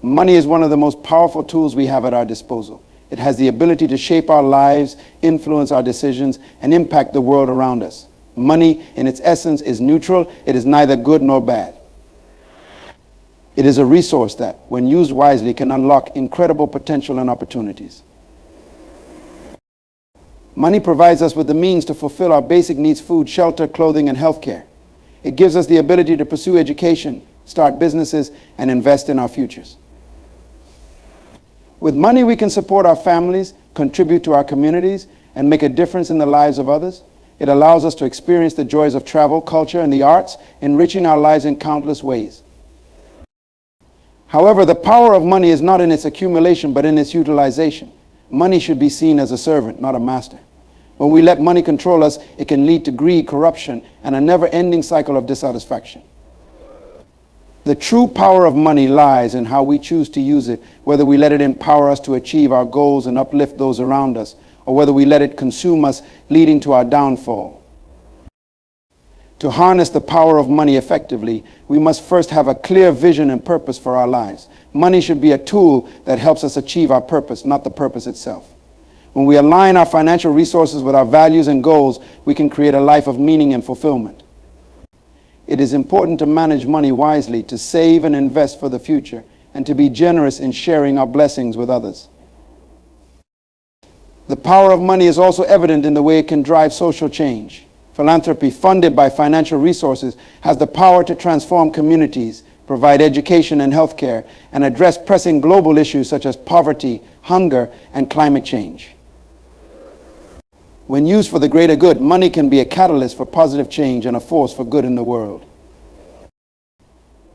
Money is one of the most powerful tools we have at our disposal. It has the ability to shape our lives, influence our decisions, and impact the world around us. Money, in its essence, is neutral. It is neither good nor bad. It is a resource that, when used wisely, can unlock incredible potential and opportunities. Money provides us with the means to fulfill our basic needs: food, shelter, clothing, and healthcare. It gives us the ability to pursue education, start businesses, and invest in our futures. With money, we can support our families, contribute to our communities, and make a difference in the lives of others. It allows us to experience the joys of travel, culture, and the arts, enriching our lives in countless ways. However, the power of money is not in its accumulation, but in its utilization. Money should be seen as a servant, not a master. When we let money control us, it can lead to greed, corruption, and a never-ending cycle of dissatisfaction. The true power of money lies in how we choose to use it, whether we let it empower us to achieve our goals and uplift those around us, or whether we let it consume us, leading to our downfall. To harness the power of money effectively, we must first have a clear vision and purpose for our lives. Money should be a tool that helps us achieve our purpose, not the purpose itself. When we align our financial resources with our values and goals, we can create a life of meaning and fulfillment. It is important to manage money wisely, to save and invest for the future, and to be generous in sharing our blessings with others. The power of money is also evident in the way it can drive social change. Philanthropy, funded by financial resources, has the power to transform communities, provide education and healthcare, and address pressing global issues such as poverty, hunger, and climate change. When used for the greater good, money can be a catalyst for positive change and a force for good in the world.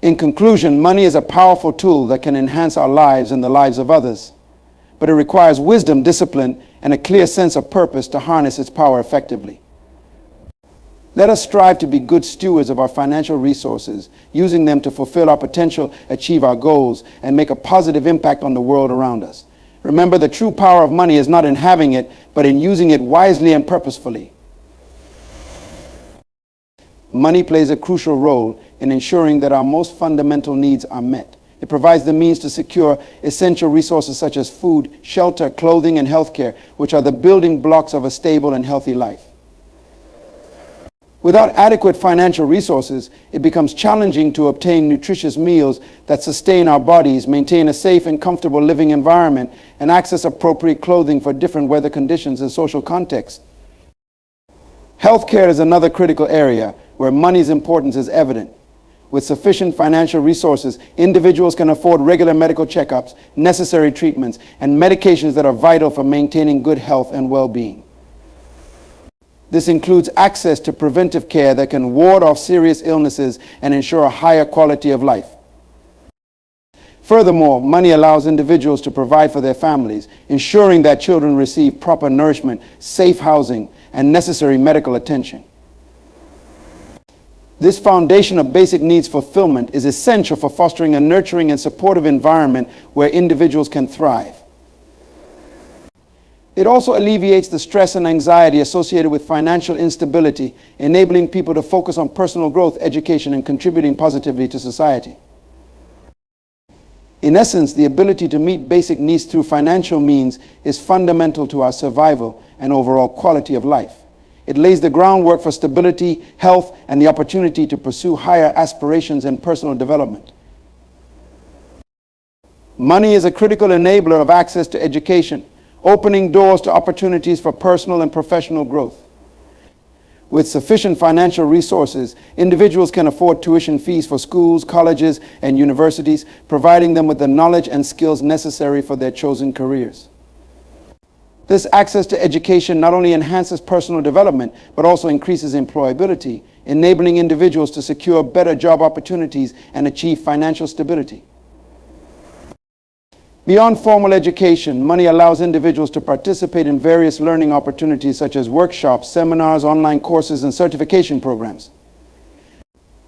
In conclusion, money is a powerful tool that can enhance our lives and the lives of others, but it requires wisdom, discipline, and a clear sense of purpose to harness its power effectively. Let us strive to be good stewards of our financial resources, using them to fulfill our potential, achieve our goals, and make a positive impact on the world around us. Remember, the true power of money is not in having it, but in using it wisely and purposefully. Money plays a crucial role in ensuring that our most fundamental needs are met. It provides the means to secure essential resources such as food, shelter, clothing, and healthcare, which are the building blocks of a stable and healthy life. Without adequate financial resources, it becomes challenging to obtain nutritious meals that sustain our bodies, maintain a safe and comfortable living environment, and access appropriate clothing for different weather conditions and social contexts. Healthcare is another critical area where money's importance is evident. With sufficient financial resources, individuals can afford regular medical checkups, necessary treatments, and medications that are vital for maintaining good health and well-being. This includes access to preventive care that can ward off serious illnesses and ensure a higher quality of life. Furthermore, money allows individuals to provide for their families, ensuring that children receive proper nourishment, safe housing, and necessary medical attention. This foundation of basic needs fulfillment is essential for fostering a nurturing and supportive environment where individuals can thrive. It also alleviates the stress and anxiety associated with financial instability, enabling people to focus on personal growth, education, and contributing positively to society. In essence, the ability to meet basic needs through financial means is fundamental to our survival and overall quality of life. It lays the groundwork for stability, health, and the opportunity to pursue higher aspirations and personal development. Money is a critical enabler of access to education, opening doors to opportunities for personal and professional growth. With sufficient financial resources, individuals can afford tuition fees for schools, colleges, and universities, providing them with the knowledge and skills necessary for their chosen careers. This access to education not only enhances personal development, but also increases employability, enabling individuals to secure better job opportunities and achieve financial stability. Beyond formal education, money allows individuals to participate in various learning opportunities such as workshops, seminars, online courses, and certification programs.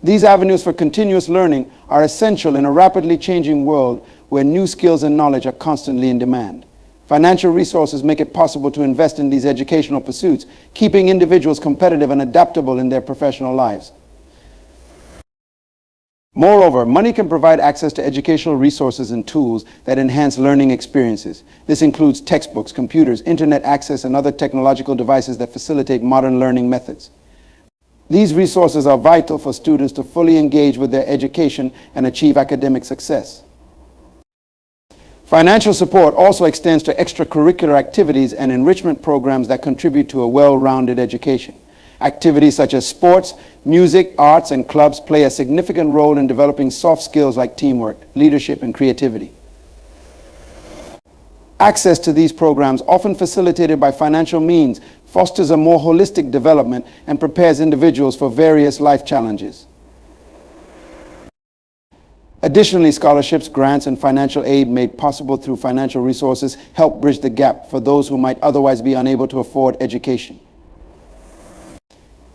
These avenues for continuous learning are essential in a rapidly changing world where new skills and knowledge are constantly in demand. Financial resources make it possible to invest in these educational pursuits, keeping individuals competitive and adaptable in their professional lives. Moreover, money can provide access to educational resources and tools that enhance learning experiences. This includes textbooks, computers, internet access, and other technological devices that facilitate modern learning methods. These resources are vital for students to fully engage with their education and achieve academic success. Financial support also extends to extracurricular activities and enrichment programs that contribute to a well-rounded education. Activities such as sports, music, arts, and clubs play a significant role in developing soft skills like teamwork, leadership, and creativity. Access to these programs, often facilitated by financial means, fosters a more holistic development and prepares individuals for various life challenges. Additionally, scholarships, grants, and financial aid made possible through financial resources help bridge the gap for those who might otherwise be unable to afford education.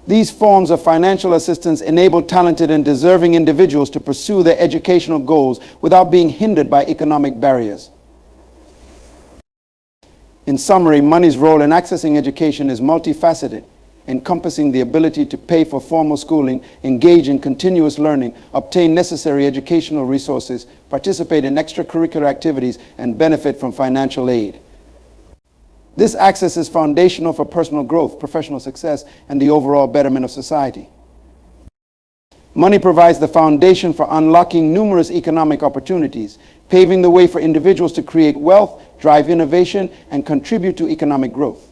These forms of financial assistance enable talented and deserving individuals to pursue their educational goals without being hindered by economic barriers. In summary, money's role in accessing education is multifaceted, encompassing the ability to pay for formal schooling, engage in continuous learning, obtain necessary educational resources, participate in extracurricular activities, and benefit from financial aid. This access is foundational for personal growth, professional success, and the overall betterment of society. Money provides the foundation for unlocking numerous economic opportunities, paving the way for individuals to create wealth, drive innovation, and contribute to economic growth.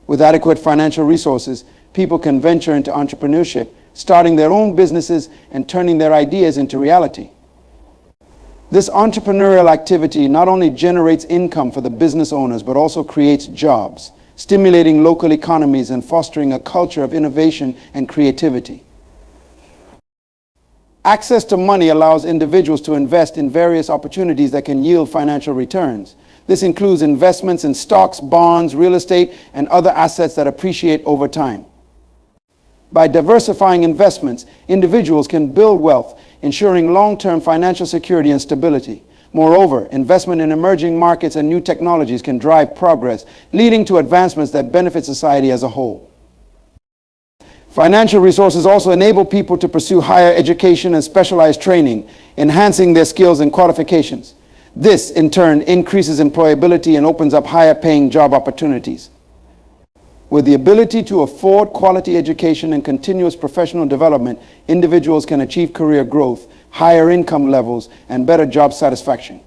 With adequate financial resources, people can venture into entrepreneurship, starting their own businesses and turning their ideas into reality. This entrepreneurial activity not only generates income for the business owners, but also creates jobs, stimulating local economies and fostering a culture of innovation and creativity. Access to money allows individuals to invest in various opportunities that can yield financial returns. This includes investments in stocks, bonds, real estate, and other assets that appreciate over time. By diversifying investments, individuals can build wealth, ensuring long-term financial security and stability. Moreover, investment in emerging markets and new technologies can drive progress, leading to advancements that benefit society as a whole. Financial resources also enable people to pursue higher education and specialized training, enhancing their skills and qualifications. This, in turn, increases employability and opens up higher-paying job opportunities. With the ability to afford quality education and continuous professional development, individuals can achieve career growth, higher income levels, and better job satisfaction.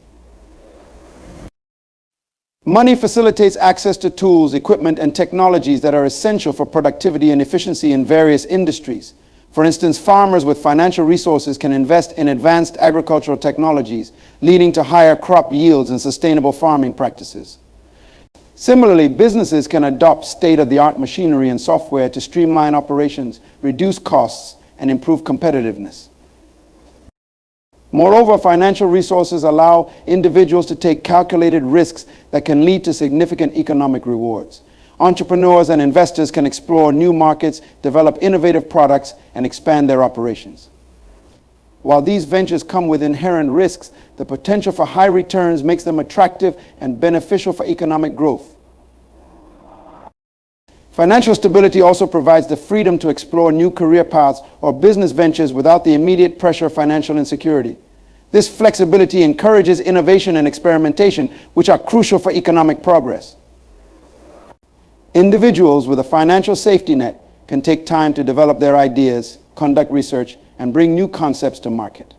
Money facilitates access to tools, equipment, and technologies that are essential for productivity and efficiency in various industries. For instance, farmers with financial resources can invest in advanced agricultural technologies, leading to higher crop yields and sustainable farming practices. Similarly, businesses can adopt state-of-the-art machinery and software to streamline operations, reduce costs, and improve competitiveness. Moreover, financial resources allow individuals to take calculated risks that can lead to significant economic rewards. Entrepreneurs and investors can explore new markets, develop innovative products, and expand their operations. While these ventures come with inherent risks, the potential for high returns makes them attractive and beneficial for economic growth. Financial stability also provides the freedom to explore new career paths or business ventures without the immediate pressure of financial insecurity. This flexibility encourages innovation and experimentation, which are crucial for economic progress. Individuals with a financial safety net can take time to develop their ideas, conduct research, and bring new concepts to market.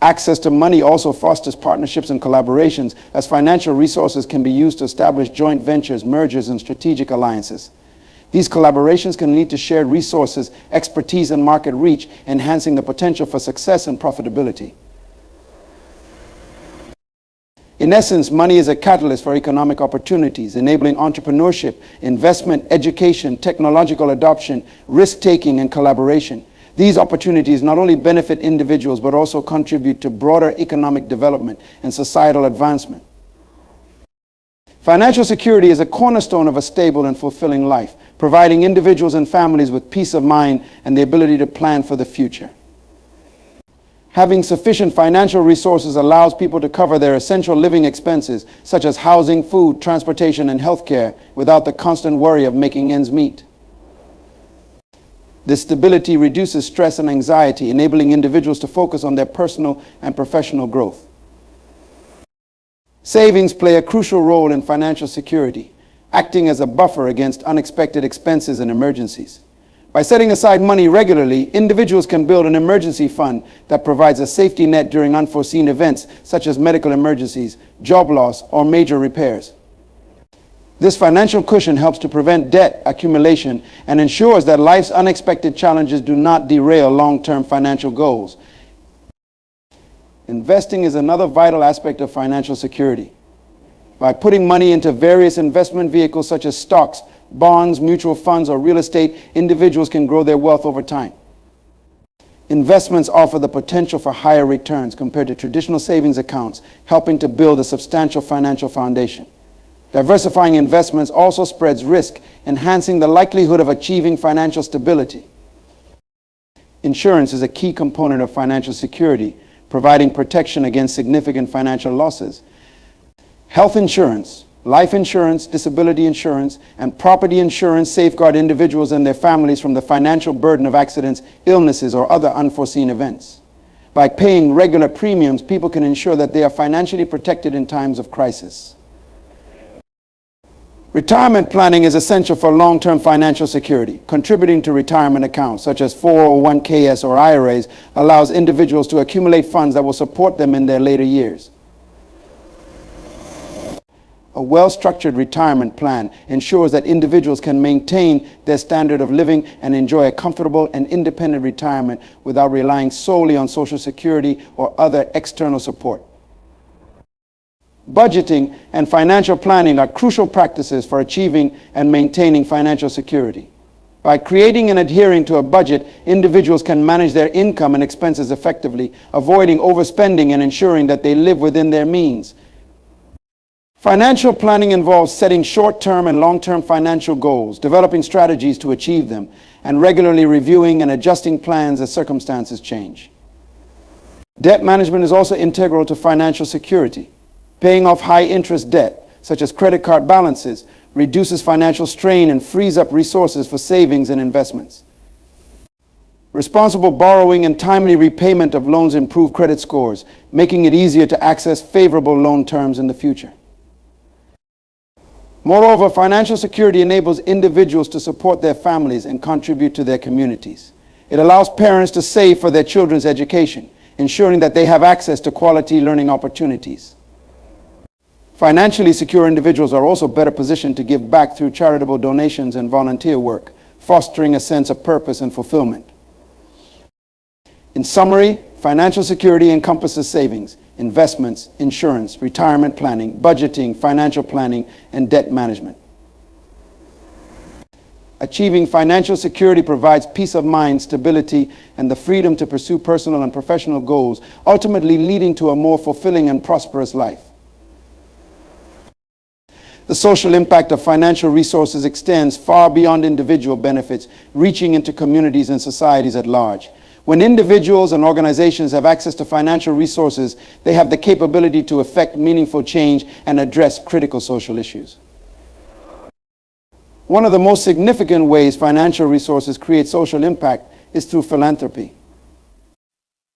Access to money also fosters partnerships and collaborations, as financial resources can be used to establish joint ventures, mergers, and strategic alliances. These collaborations can lead to shared resources, expertise, and market reach, enhancing the potential for success and profitability. In essence, money is a catalyst for economic opportunities, enabling entrepreneurship, investment, education, technological adoption, risk-taking, and collaboration. These opportunities not only benefit individuals, but also contribute to broader economic development and societal advancement. Financial security is a cornerstone of a stable and fulfilling life, providing individuals and families with peace of mind and the ability to plan for the future. Having sufficient financial resources allows people to cover their essential living expenses, such as housing, food, transportation, and healthcare, without the constant worry of making ends meet. This stability reduces stress and anxiety, enabling individuals to focus on their personal and professional growth. Savings play a crucial role in financial security, acting as a buffer against unexpected expenses and emergencies. By setting aside money regularly, individuals can build an emergency fund that provides a safety net during unforeseen events such as medical emergencies, job loss, or major repairs. This financial cushion helps to prevent debt accumulation and ensures that life's unexpected challenges do not derail long-term financial goals. Investing is another vital aspect of financial security. By putting money into various investment vehicles such as stocks, bonds, mutual funds, or real estate, individuals can grow their wealth over time. Investments offer the potential for higher returns compared to traditional savings accounts, helping to build a substantial financial foundation. Diversifying investments also spreads risk, enhancing the likelihood of achieving financial stability. Insurance is a key component of financial security, providing protection against significant financial losses. Health insurance, life insurance, disability insurance, and property insurance safeguard individuals and their families from the financial burden of accidents, illnesses, or other unforeseen events. By paying regular premiums, people can ensure that they are financially protected in times of crisis. Retirement planning is essential for long-term financial security. Contributing to retirement accounts, such as 401ks or IRAs, allows individuals to accumulate funds that will support them in their later years. A well-structured retirement plan ensures that individuals can maintain their standard of living and enjoy a comfortable and independent retirement without relying solely on Social Security or other external support. Budgeting and financial planning are crucial practices for achieving and maintaining financial security. By creating and adhering to a budget, individuals can manage their income and expenses effectively, avoiding overspending and ensuring that they live within their means. Financial planning involves setting short-term and long-term financial goals, developing strategies to achieve them, and regularly reviewing and adjusting plans as circumstances change. Debt management is also integral to financial security. Paying off high-interest debt, such as credit card balances, reduces financial strain and frees up resources for savings and investments. Responsible borrowing and timely repayment of loans improve credit scores, making it easier to access favorable loan terms in the future. Moreover, financial security enables individuals to support their families and contribute to their communities. It allows parents to save for their children's education, ensuring that they have access to quality learning opportunities. Financially secure individuals are also better positioned to give back through charitable donations and volunteer work, fostering a sense of purpose and fulfillment. In summary, financial security encompasses savings, investments, insurance, retirement planning, budgeting, financial planning, and debt management. Achieving financial security provides peace of mind, stability, and the freedom to pursue personal and professional goals, ultimately leading to a more fulfilling and prosperous life. The social impact of financial resources extends far beyond individual benefits, reaching into communities and societies at large. When individuals and organizations have access to financial resources, they have the capability to effect meaningful change and address critical social issues. One of the most significant ways financial resources create social impact is through philanthropy.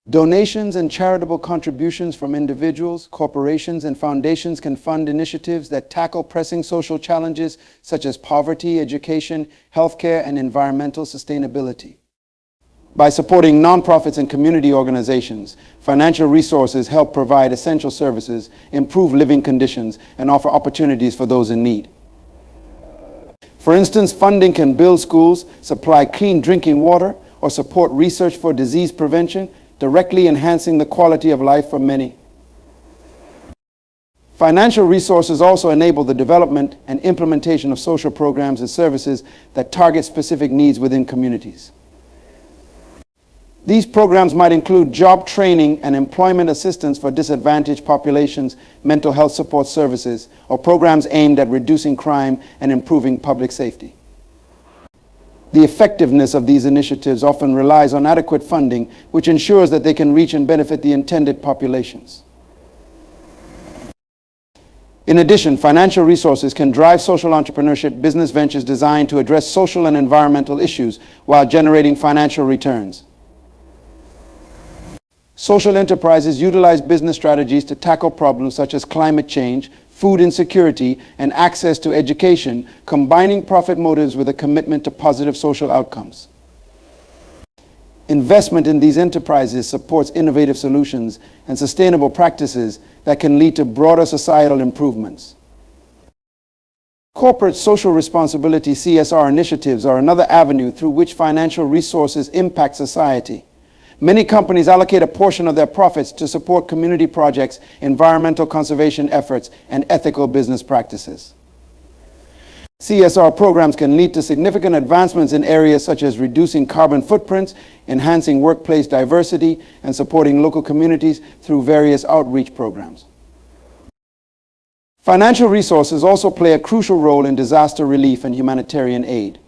Donations and charitable contributions from individuals, corporations, and foundations can fund initiatives that tackle pressing social challenges such as poverty, education, healthcare, and environmental sustainability. By supporting nonprofits and community organizations, financial resources help provide essential services, improve living conditions, and offer opportunities for those in need. For instance, funding can build schools, supply clean drinking water, or support research for disease prevention, directly enhancing the quality of life for many. Financial resources also enable the development and implementation of social programs and services that target specific needs within communities. These programs might include job training and employment assistance for disadvantaged populations, mental health support services, or programs aimed at reducing crime and improving public safety. The effectiveness of these initiatives often relies on adequate funding, which ensures that they can reach and benefit the intended populations. In addition, financial resources can drive social entrepreneurship business ventures designed to address social and environmental issues while generating financial returns. Social enterprises utilize business strategies to tackle problems such as climate change, food insecurity, and access to education, combining profit motives with a commitment to positive social outcomes. Investment in these enterprises supports innovative solutions and sustainable practices that can lead to broader societal improvements. Corporate social responsibility (CSR) initiatives are another avenue through which financial resources impact society. Many companies allocate a portion of their profits to support community projects, environmental conservation efforts, and ethical business practices. CSR programs can lead to significant advancements in areas such as reducing carbon footprints, enhancing workplace diversity, and supporting local communities through various outreach programs. Financial resources also play a crucial role in disaster relief and humanitarian aid.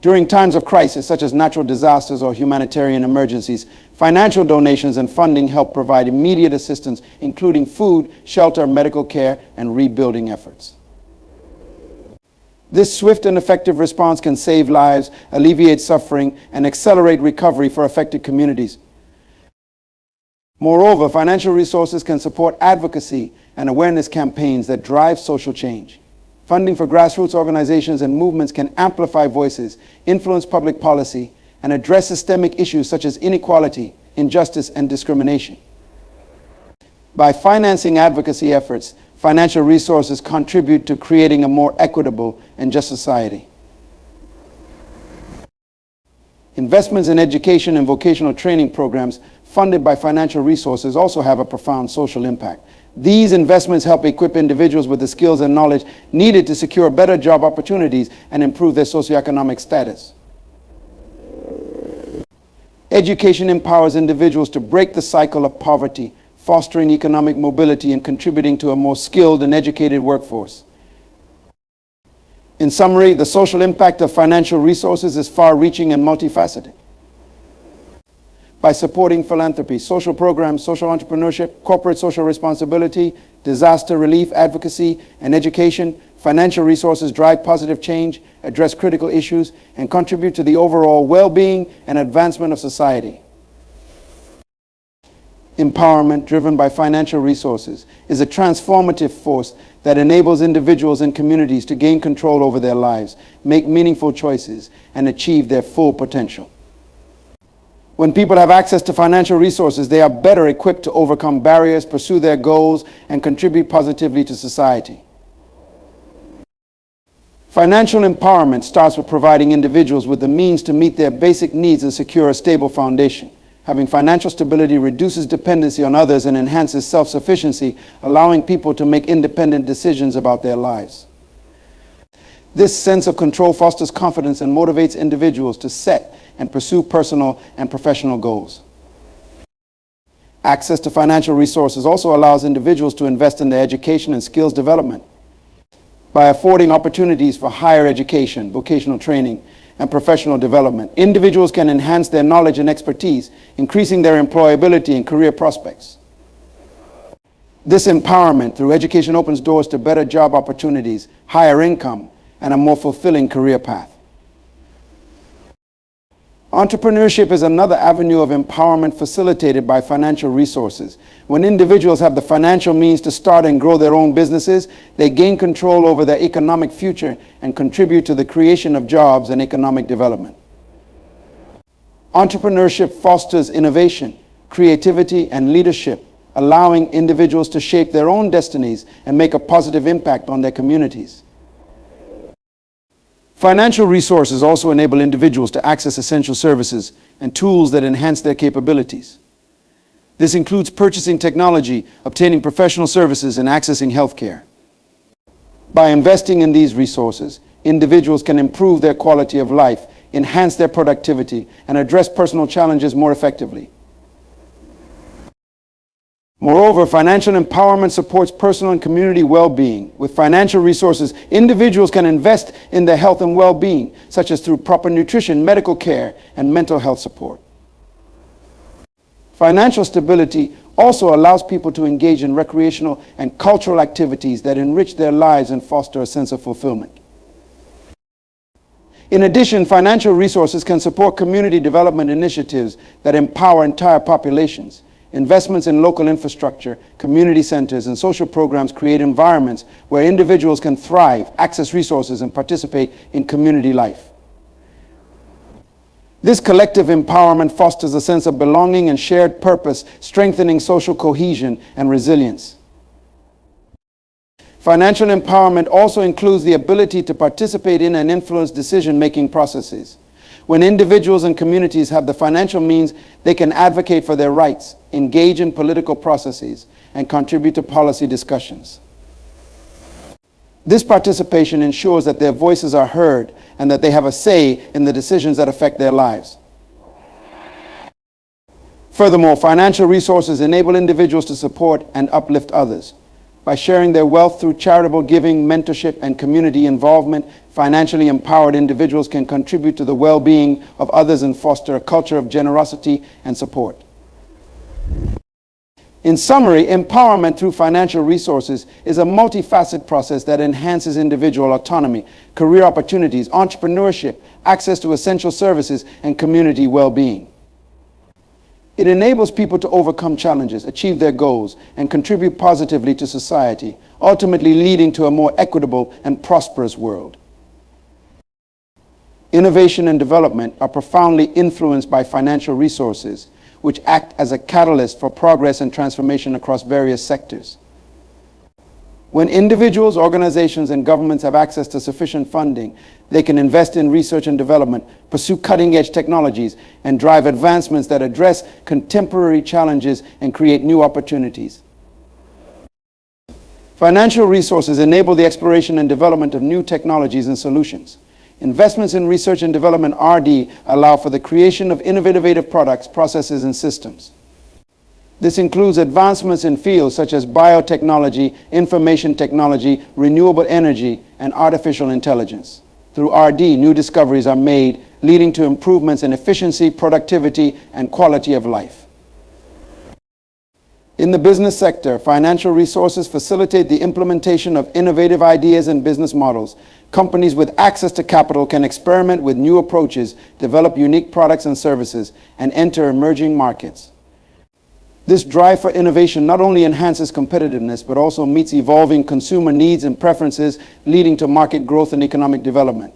During times of crisis, such as natural disasters or humanitarian emergencies, financial donations and funding help provide immediate assistance, including food, shelter, medical care, and rebuilding efforts. This swift and effective response can save lives, alleviate suffering, and accelerate recovery for affected communities. Moreover, financial resources can support advocacy and awareness campaigns that drive social change. Funding for grassroots organizations and movements can amplify voices, influence public policy, and address systemic issues such as inequality, injustice, and discrimination. By financing advocacy efforts, financial resources contribute to creating a more equitable and just society. Investments in education and vocational training programs funded by financial resources also have a profound social impact. These investments help equip individuals with the skills and knowledge needed to secure better job opportunities and improve their socioeconomic status. Education empowers individuals to break the cycle of poverty, fostering economic mobility and contributing to a more skilled and educated workforce. In summary, the social impact of financial resources is far-reaching and multifaceted. By supporting philanthropy, social programs, social entrepreneurship, corporate social responsibility, disaster relief, advocacy, and education, financial resources drive positive change, address critical issues, and contribute to the overall well-being and advancement of society. Empowerment driven by financial resources is a transformative force that enables individuals and communities to gain control over their lives, make meaningful choices, and achieve their full potential. When people have access to financial resources, they are better equipped to overcome barriers, pursue their goals, and contribute positively to society. Financial empowerment starts with providing individuals with the means to meet their basic needs and secure a stable foundation. Having financial stability reduces dependency on others and enhances self-sufficiency, allowing people to make independent decisions about their lives. This sense of control fosters confidence and motivates individuals to set and pursue personal and professional goals. Access to financial resources also allows individuals to invest in their education and skills development. By affording opportunities for higher education, vocational training, and professional development, individuals can enhance their knowledge and expertise, increasing their employability and career prospects. This empowerment through education opens doors to better job opportunities, higher income, and a more fulfilling career path. Entrepreneurship is another avenue of empowerment facilitated by financial resources. When individuals have the financial means to start and grow their own businesses, they gain control over their economic future and contribute to the creation of jobs and economic development. Entrepreneurship fosters innovation, creativity, and leadership, allowing individuals to shape their own destinies and make a positive impact on their communities. Financial resources also enable individuals to access essential services and tools that enhance their capabilities. This includes purchasing technology, obtaining professional services, and accessing healthcare. By investing in these resources, individuals can improve their quality of life, enhance their productivity, and address personal challenges more effectively. Moreover, financial empowerment supports personal and community well-being. With financial resources, individuals can invest in their health and well-being, such as through proper nutrition, medical care, and mental health support. Financial stability also allows people to engage in recreational and cultural activities that enrich their lives and foster a sense of fulfillment. In addition, financial resources can support community development initiatives that empower entire populations. Investments in local infrastructure, community centers, and social programs create environments where individuals can thrive, access resources, and participate in community life. This collective empowerment fosters a sense of belonging and shared purpose, strengthening social cohesion and resilience. Financial empowerment also includes the ability to participate in and influence decision-making processes. When individuals and communities have the financial means, they can advocate for their rights, engage in political processes, and contribute to policy discussions. This participation ensures that their voices are heard and that they have a say in the decisions that affect their lives. Furthermore, financial resources enable individuals to support and uplift others. By sharing their wealth through charitable giving, mentorship, and community involvement, financially empowered individuals can contribute to the well-being of others and foster a culture of generosity and support. In summary, empowerment through financial resources is a multifaceted process that enhances individual autonomy, career opportunities, entrepreneurship, access to essential services, and community well-being. It enables people to overcome challenges, achieve their goals, and contribute positively to society, ultimately leading to a more equitable and prosperous world. Innovation and development are profoundly influenced by financial resources, which act as a catalyst for progress and transformation across various sectors. When individuals, organizations, and governments have access to sufficient funding, they can invest in research and development, pursue cutting-edge technologies, and drive advancements that address contemporary challenges and create new opportunities. Financial resources enable the exploration and development of new technologies and solutions. Investments in research and development (R&D) allow for the creation of innovative products, processes, and systems. This includes advancements in fields such as biotechnology, information technology, renewable energy, and artificial intelligence. Through R&D, new discoveries are made, leading to improvements in efficiency, productivity, and quality of life. In the business sector, financial resources facilitate the implementation of innovative ideas and business models. Companies with access to capital can experiment with new approaches, develop unique products and services, and enter emerging markets. This drive for innovation not only enhances competitiveness, but also meets evolving consumer needs and preferences, leading to market growth and economic development.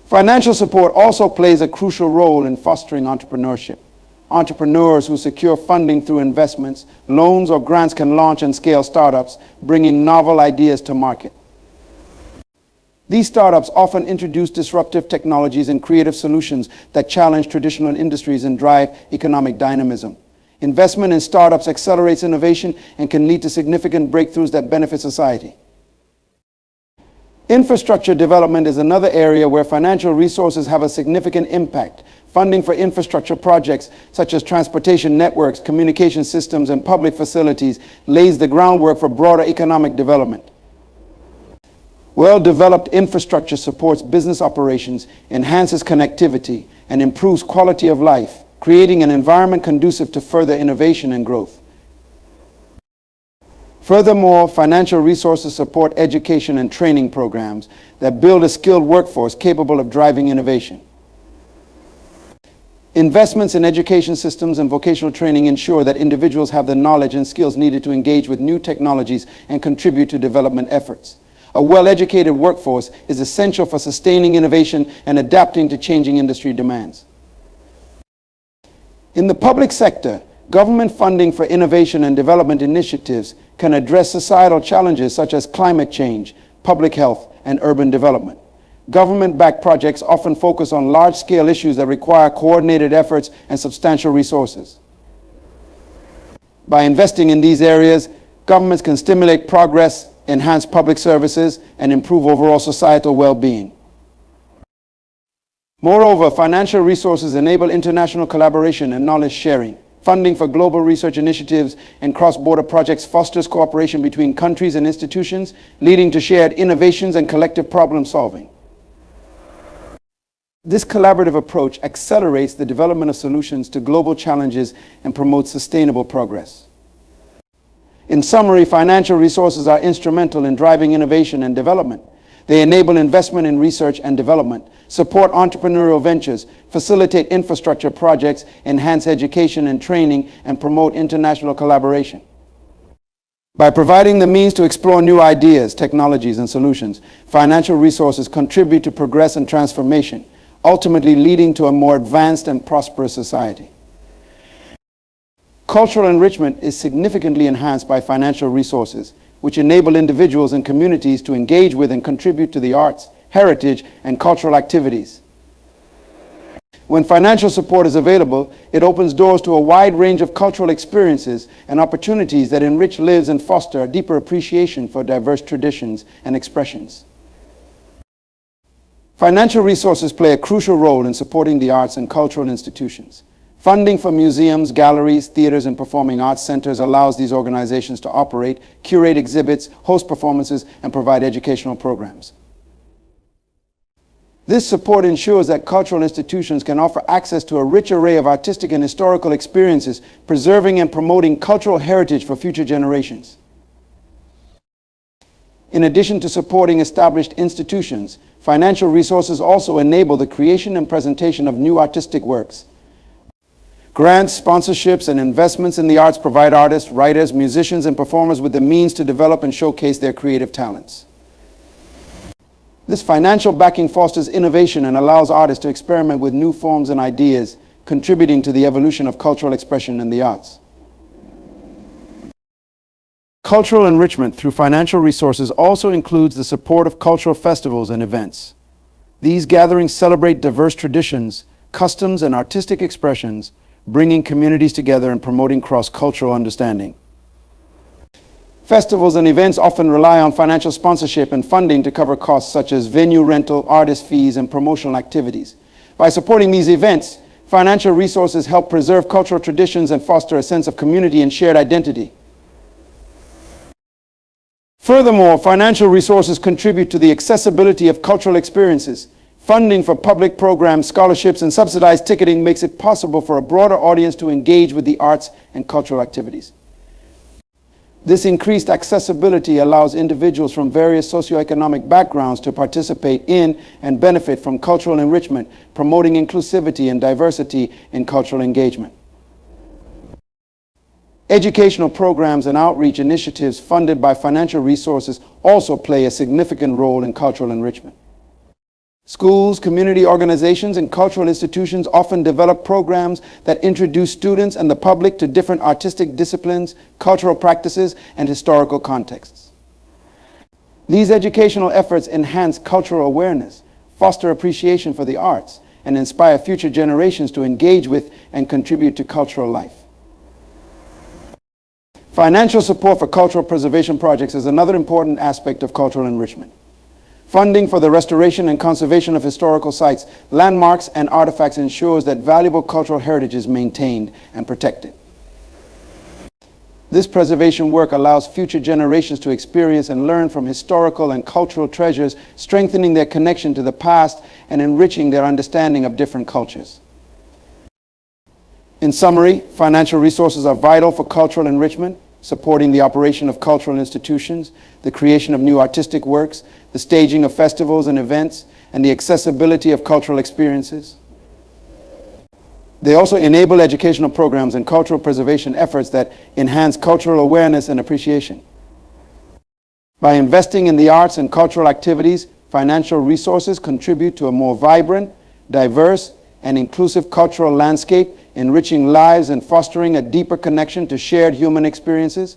Financial support also plays a crucial role in fostering entrepreneurship. Entrepreneurs who secure funding through investments, loans, or grants can launch and scale startups, bringing novel ideas to market. These startups often introduce disruptive technologies and creative solutions that challenge traditional industries and drive economic dynamism. Investment in startups accelerates innovation and can lead to significant breakthroughs that benefit society. Infrastructure development is another area where financial resources have a significant impact. Funding for infrastructure projects such as transportation networks, communication systems, and public facilities lays the groundwork for broader economic development. Well-developed infrastructure supports business operations, enhances connectivity, and improves quality of life, creating an environment conducive to further innovation and growth. Furthermore, financial resources support education and training programs that build a skilled workforce capable of driving innovation. Investments in education systems and vocational training ensure that individuals have the knowledge and skills needed to engage with new technologies and contribute to development efforts. A well-educated workforce is essential for sustaining innovation and adapting to changing industry demands. In the public sector, government funding for innovation and development initiatives can address societal challenges such as climate change, public health, and urban development. Government-backed projects often focus on large-scale issues that require coordinated efforts and substantial resources. By investing in these areas, governments can stimulate progress, enhance public services, and improve overall societal well-being. Moreover, financial resources enable international collaboration and knowledge sharing. Funding for global research initiatives and cross-border projects fosters cooperation between countries and institutions, leading to shared innovations and collective problem solving. This collaborative approach accelerates the development of solutions to global challenges and promotes sustainable progress. In summary, financial resources are instrumental in driving innovation and development. They enable investment in research and development, support entrepreneurial ventures, facilitate infrastructure projects, enhance education and training, and promote international collaboration. By providing the means to explore new ideas, technologies, and solutions, financial resources contribute to progress and transformation, ultimately leading to a more advanced and prosperous society. Cultural enrichment is significantly enhanced by financial resources, which enable individuals and communities to engage with and contribute to the arts, heritage, and cultural activities. When financial support is available, it opens doors to a wide range of cultural experiences and opportunities that enrich lives and foster a deeper appreciation for diverse traditions and expressions. Financial resources play a crucial role in supporting the arts and cultural institutions. Funding for museums, galleries, theaters, and performing arts centers allows these organizations to operate, curate exhibits, host performances, and provide educational programs. This support ensures that cultural institutions can offer access to a rich array of artistic and historical experiences, preserving and promoting cultural heritage for future generations. In addition to supporting established institutions, financial resources also enable the creation and presentation of new artistic works. Grants, sponsorships, and investments in the arts provide artists, writers, musicians, and performers with the means to develop and showcase their creative talents. This financial backing fosters innovation and allows artists to experiment with new forms and ideas, contributing to the evolution of cultural expression in the arts. Cultural enrichment through financial resources also includes the support of cultural festivals and events. These gatherings celebrate diverse traditions, customs, and artistic expressions, bringing communities together and promoting cross-cultural understanding. Festivals and events often rely on financial sponsorship and funding to cover costs such as venue rental, artist fees, and promotional activities. By supporting these events, financial resources help preserve cultural traditions and foster a sense of community and shared identity. Furthermore, financial resources contribute to the accessibility of cultural experiences. Funding for public programs, scholarships, and subsidized ticketing makes it possible for a broader audience to engage with the arts and cultural activities. This increased accessibility allows individuals from various socioeconomic backgrounds to participate in and benefit from cultural enrichment, promoting inclusivity and diversity in cultural engagement. Educational programs and outreach initiatives funded by financial resources also play a significant role in cultural enrichment. Schools, community organizations, and cultural institutions often develop programs that introduce students and the public to different artistic disciplines, cultural practices, and historical contexts. These educational efforts enhance cultural awareness, foster appreciation for the arts, and inspire future generations to engage with and contribute to cultural life. Financial support for cultural preservation projects is another important aspect of cultural enrichment. Funding for the restoration and conservation of historical sites, landmarks, and artifacts ensures that valuable cultural heritage is maintained and protected. This preservation work allows future generations to experience and learn from historical and cultural treasures, strengthening their connection to the past and enriching their understanding of different cultures. In summary, financial resources are vital for cultural enrichment, supporting the operation of cultural institutions, the creation of new artistic works, the staging of festivals and events, and the accessibility of cultural experiences. They also enable educational programs and cultural preservation efforts that enhance cultural awareness and appreciation. By investing in the arts and cultural activities, financial resources contribute to a more vibrant, diverse, and inclusive cultural landscape, enriching lives and fostering a deeper connection to shared human experiences.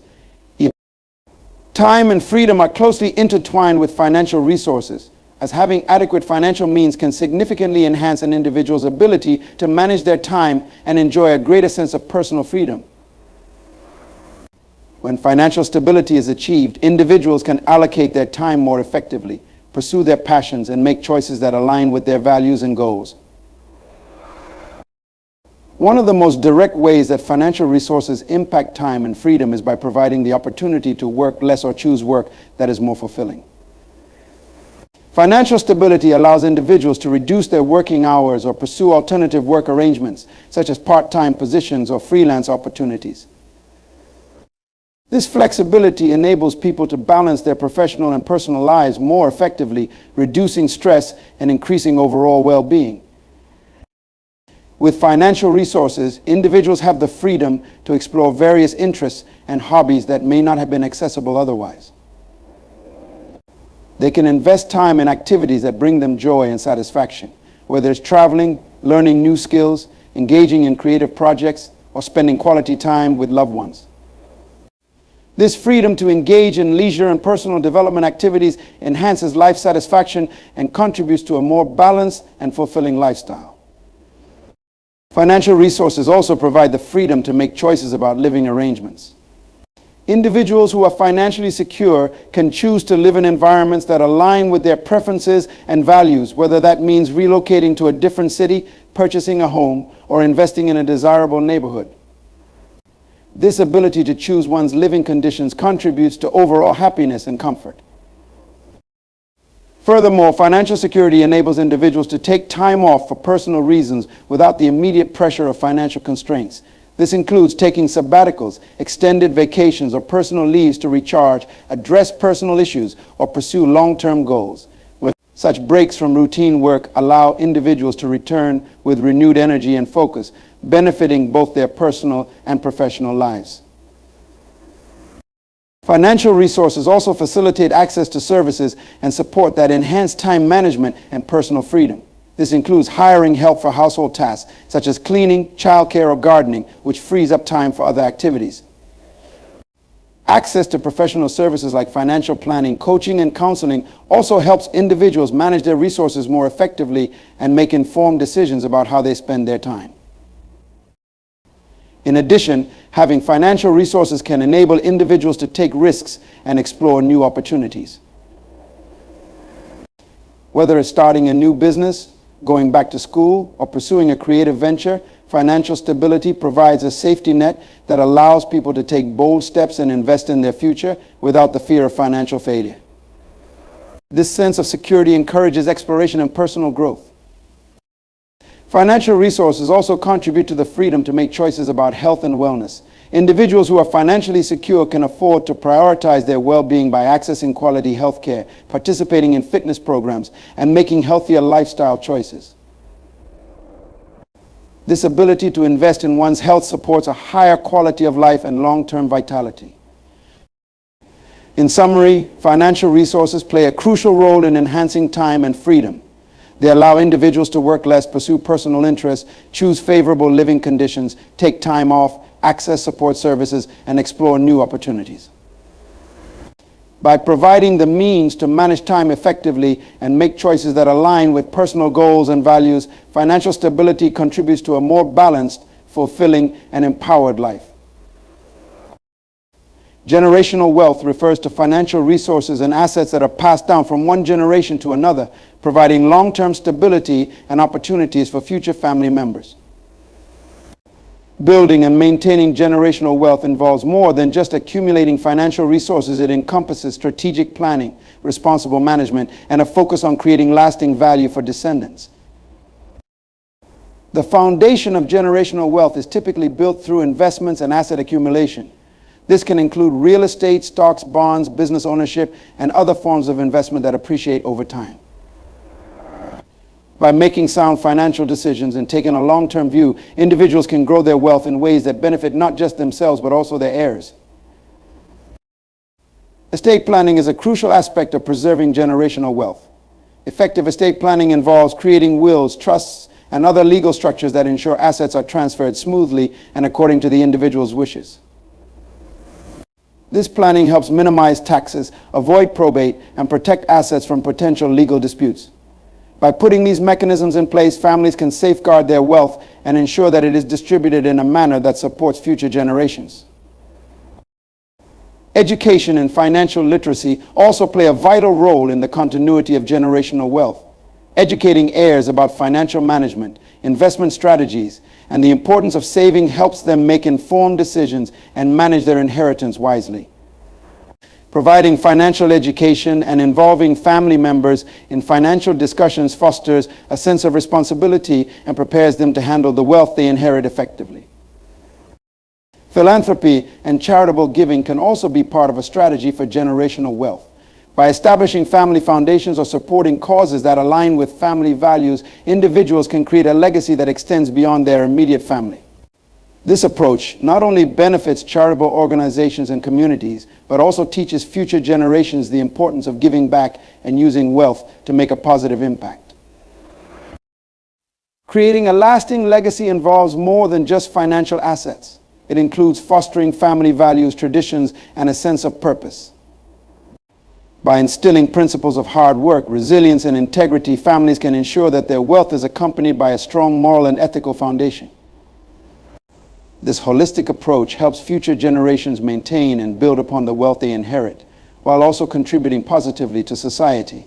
Time and freedom are closely intertwined with financial resources, as having adequate financial means can significantly enhance an individual's ability to manage their time and enjoy a greater sense of personal freedom. When financial stability is achieved, individuals can allocate their time more effectively, pursue their passions, and make choices that align with their values and goals. One of the most direct ways that financial resources impact time and freedom is by providing the opportunity to work less or choose work that is more fulfilling. Financial stability allows individuals to reduce their working hours or pursue alternative work arrangements, such as part-time positions or freelance opportunities. This flexibility enables people to balance their professional and personal lives more effectively, reducing stress and increasing overall well-being. With financial resources, individuals have the freedom to explore various interests and hobbies that may not have been accessible otherwise. They can invest time in activities that bring them joy and satisfaction, whether it's traveling, learning new skills, engaging in creative projects, or spending quality time with loved ones. This freedom to engage in leisure and personal development activities enhances life satisfaction and contributes to a more balanced and fulfilling lifestyle. Financial resources also provide the freedom to make choices about living arrangements. Individuals who are financially secure can choose to live in environments that align with their preferences and values, whether that means relocating to a different city, purchasing a home, or investing in a desirable neighborhood. This ability to choose one's living conditions contributes to overall happiness and comfort. Furthermore, financial security enables individuals to take time off for personal reasons without the immediate pressure of financial constraints. This includes taking sabbaticals, extended vacations, or personal leaves to recharge, address personal issues, or pursue long-term goals. Such breaks from routine work allow individuals to return with renewed energy and focus, benefiting both their personal and professional lives. Financial resources also facilitate access to services and support that enhance time management and personal freedom. This includes hiring help for household tasks, such as cleaning, childcare, or gardening, which frees up time for other activities. Access to professional services like financial planning, coaching, and counseling also helps individuals manage their resources more effectively and make informed decisions about how they spend their time. In addition, having financial resources can enable individuals to take risks and explore new opportunities. Whether it's starting a new business, going back to school, or pursuing a creative venture, financial stability provides a safety net that allows people to take bold steps and invest in their future without the fear of financial failure. This sense of security encourages exploration and personal growth. Financial resources also contribute to the freedom to make choices about health and wellness. Individuals who are financially secure can afford to prioritize their well-being by accessing quality health care, participating in fitness programs, and making healthier lifestyle choices. This ability to invest in one's health supports a higher quality of life and long-term vitality. In summary, financial resources play a crucial role in enhancing time and freedom. They allow individuals to work less, pursue personal interests, choose favorable living conditions, take time off, access support services, and explore new opportunities. By providing the means to manage time effectively and make choices that align with personal goals and values, financial stability contributes to a more balanced, fulfilling, and empowered life. Generational wealth refers to financial resources and assets that are passed down from one generation to another, providing long-term stability and opportunities for future family members. Building and maintaining generational wealth involves more than just accumulating financial resources. It encompasses strategic planning, responsible management, and a focus on creating lasting value for descendants. The foundation of generational wealth is typically built through investments and asset accumulation. This can include real estate, stocks, bonds, business ownership, and other forms of investment that appreciate over time. By making sound financial decisions and taking a long-term view, individuals can grow their wealth in ways that benefit not just themselves, but also their heirs. Estate planning is a crucial aspect of preserving generational wealth. Effective estate planning involves creating wills, trusts, and other legal structures that ensure assets are transferred smoothly and according to the individual's wishes. This planning helps minimize taxes, avoid probate, and protect assets from potential legal disputes. By putting these mechanisms in place, families can safeguard their wealth and ensure that it is distributed in a manner that supports future generations. Education and financial literacy also play a vital role in the continuity of generational wealth. Educating heirs about financial management, investment strategies, and the importance of saving helps them make informed decisions and manage their inheritance wisely. Providing financial education and involving family members in financial discussions fosters a sense of responsibility and prepares them to handle the wealth they inherit effectively. Philanthropy and charitable giving can also be part of a strategy for generational wealth. By establishing family foundations or supporting causes that align with family values, individuals can create a legacy that extends beyond their immediate family. This approach not only benefits charitable organizations and communities, but also teaches future generations the importance of giving back and using wealth to make a positive impact. Creating a lasting legacy involves more than just financial assets. It includes fostering family values, traditions, and a sense of purpose. By instilling principles of hard work, resilience, and integrity, families can ensure that their wealth is accompanied by a strong moral and ethical foundation. This holistic approach helps future generations maintain and build upon the wealth they inherit, while also contributing positively to society.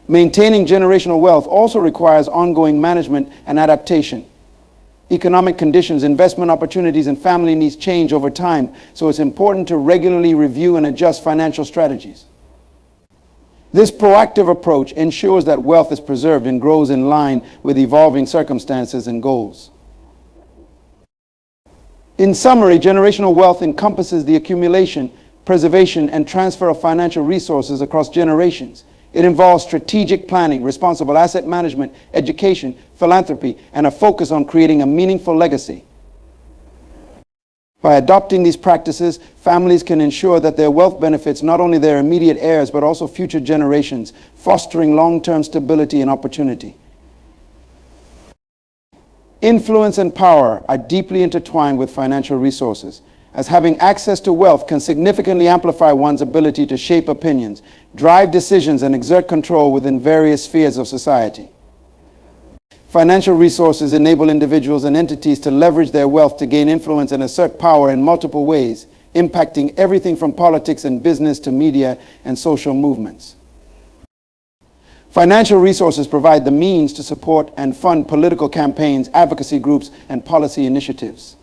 Maintaining generational wealth also requires ongoing management and adaptation. Economic conditions, investment opportunities, and family needs change over time, so it's important to regularly review and adjust financial strategies. This proactive approach ensures that wealth is preserved and grows in line with evolving circumstances and goals. In summary, generational wealth encompasses the accumulation, preservation, and transfer of financial resources across generations. It involves strategic planning, responsible asset management, education, philanthropy, and a focus on creating a meaningful legacy. By adopting these practices, families can ensure that their wealth benefits not only their immediate heirs, but also future generations, fostering long-term stability and opportunity. Influence and power are deeply intertwined with financial resources, as having access to wealth can significantly amplify one's ability to shape opinions, drive decisions, and exert control within various spheres of society. Financial resources enable individuals and entities to leverage their wealth to gain influence and assert power in multiple ways, impacting everything from politics and business to media and social movements. Financial resources provide the means to support and fund political campaigns, advocacy groups, and policy initiatives.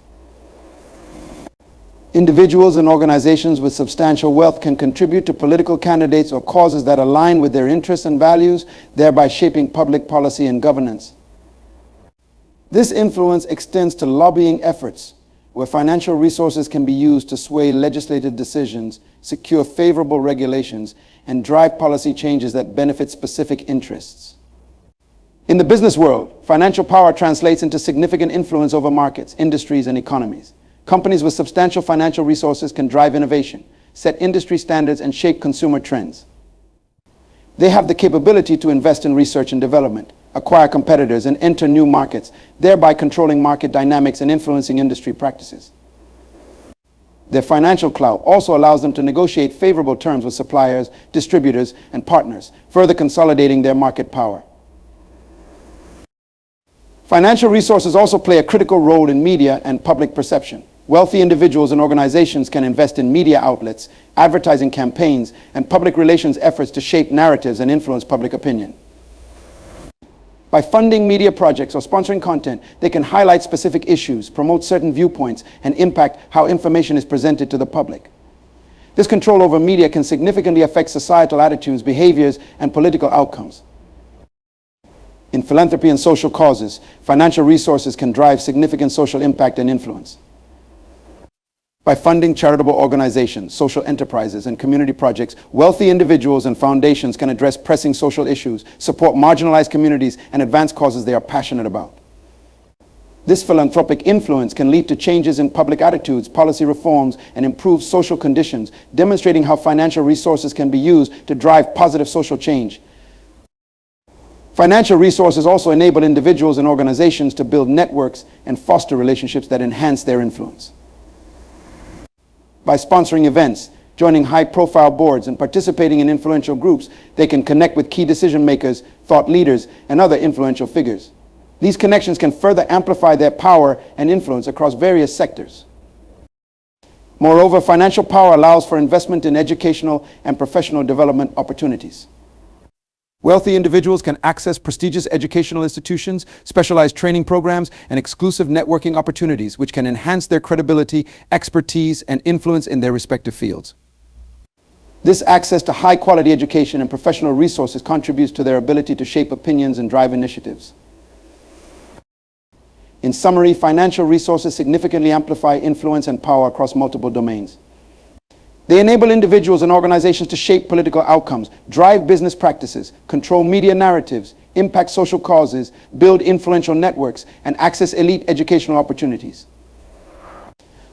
Individuals and organizations with substantial wealth can contribute to political candidates or causes that align with their interests and values, thereby shaping public policy and governance. This influence extends to lobbying efforts, where financial resources can be used to sway legislative decisions, secure favorable regulations, and drive policy changes that benefit specific interests. In the business world, financial power translates into significant influence over markets, industries, and economies. Companies with substantial financial resources can drive innovation, set industry standards, and shape consumer trends. They have the capability to invest in research and development, acquire competitors, and enter new markets, thereby controlling market dynamics and influencing industry practices. Their financial clout also allows them to negotiate favorable terms with suppliers, distributors, and partners, further consolidating their market power. Financial resources also play a critical role in media and public perception. Wealthy individuals and organizations can invest in media outlets, advertising campaigns, and public relations efforts to shape narratives and influence public opinion. By funding media projects or sponsoring content, they can highlight specific issues, promote certain viewpoints, and impact how information is presented to the public. This control over media can significantly affect societal attitudes, behaviors, and political outcomes. In philanthropy and social causes, financial resources can drive significant social impact and influence. By funding charitable organizations, social enterprises, and community projects, wealthy individuals and foundations can address pressing social issues, support marginalized communities, and advance causes they are passionate about. This philanthropic influence can lead to changes in public attitudes, policy reforms, and improve social conditions, demonstrating how financial resources can be used to drive positive social change. Financial resources also enable individuals and organizations to build networks and foster relationships that enhance their influence. By sponsoring events, joining high-profile boards, and participating in influential groups, they can connect with key decision makers, thought leaders, and other influential figures. These connections can further amplify their power and influence across various sectors. Moreover, financial power allows for investment in educational and professional development opportunities. Wealthy individuals can access prestigious educational institutions, specialized training programs, and exclusive networking opportunities, which can enhance their credibility, expertise, and influence in their respective fields. This access to high-quality education and professional resources contributes to their ability to shape opinions and drive initiatives. In summary, financial resources significantly amplify influence and power across multiple domains. They enable individuals and organizations to shape political outcomes, drive business practices, control media narratives, impact social causes, build influential networks, and access elite educational opportunities.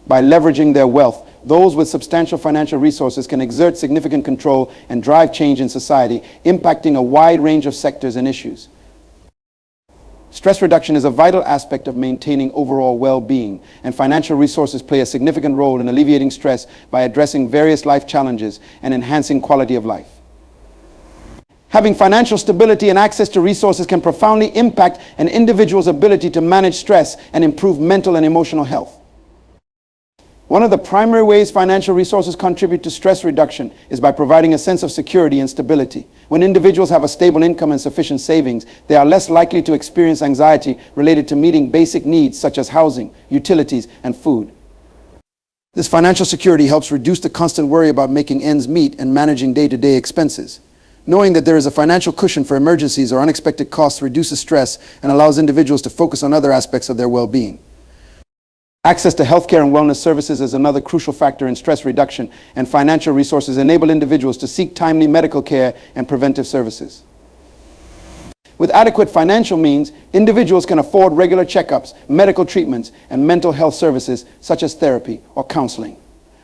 By leveraging their wealth, those with substantial financial resources can exert significant control and drive change in society, impacting a wide range of sectors and issues. Stress reduction is a vital aspect of maintaining overall well-being, and financial resources play a significant role in alleviating stress by addressing various life challenges and enhancing quality of life. Having financial stability and access to resources can profoundly impact an individual's ability to manage stress and improve mental and emotional health. One of the primary ways financial resources contribute to stress reduction is by providing a sense of security and stability. When individuals have a stable income and sufficient savings, they are less likely to experience anxiety related to meeting basic needs such as housing, utilities, and food. This financial security helps reduce the constant worry about making ends meet and managing day-to-day expenses. Knowing that there is a financial cushion for emergencies or unexpected costs reduces stress and allows individuals to focus on other aspects of their well-being. Access to healthcare and wellness services is another crucial factor in stress reduction, and financial resources enable individuals to seek timely medical care and preventive services. With adequate financial means, individuals can afford regular checkups, medical treatments, and mental health services such as therapy or counseling.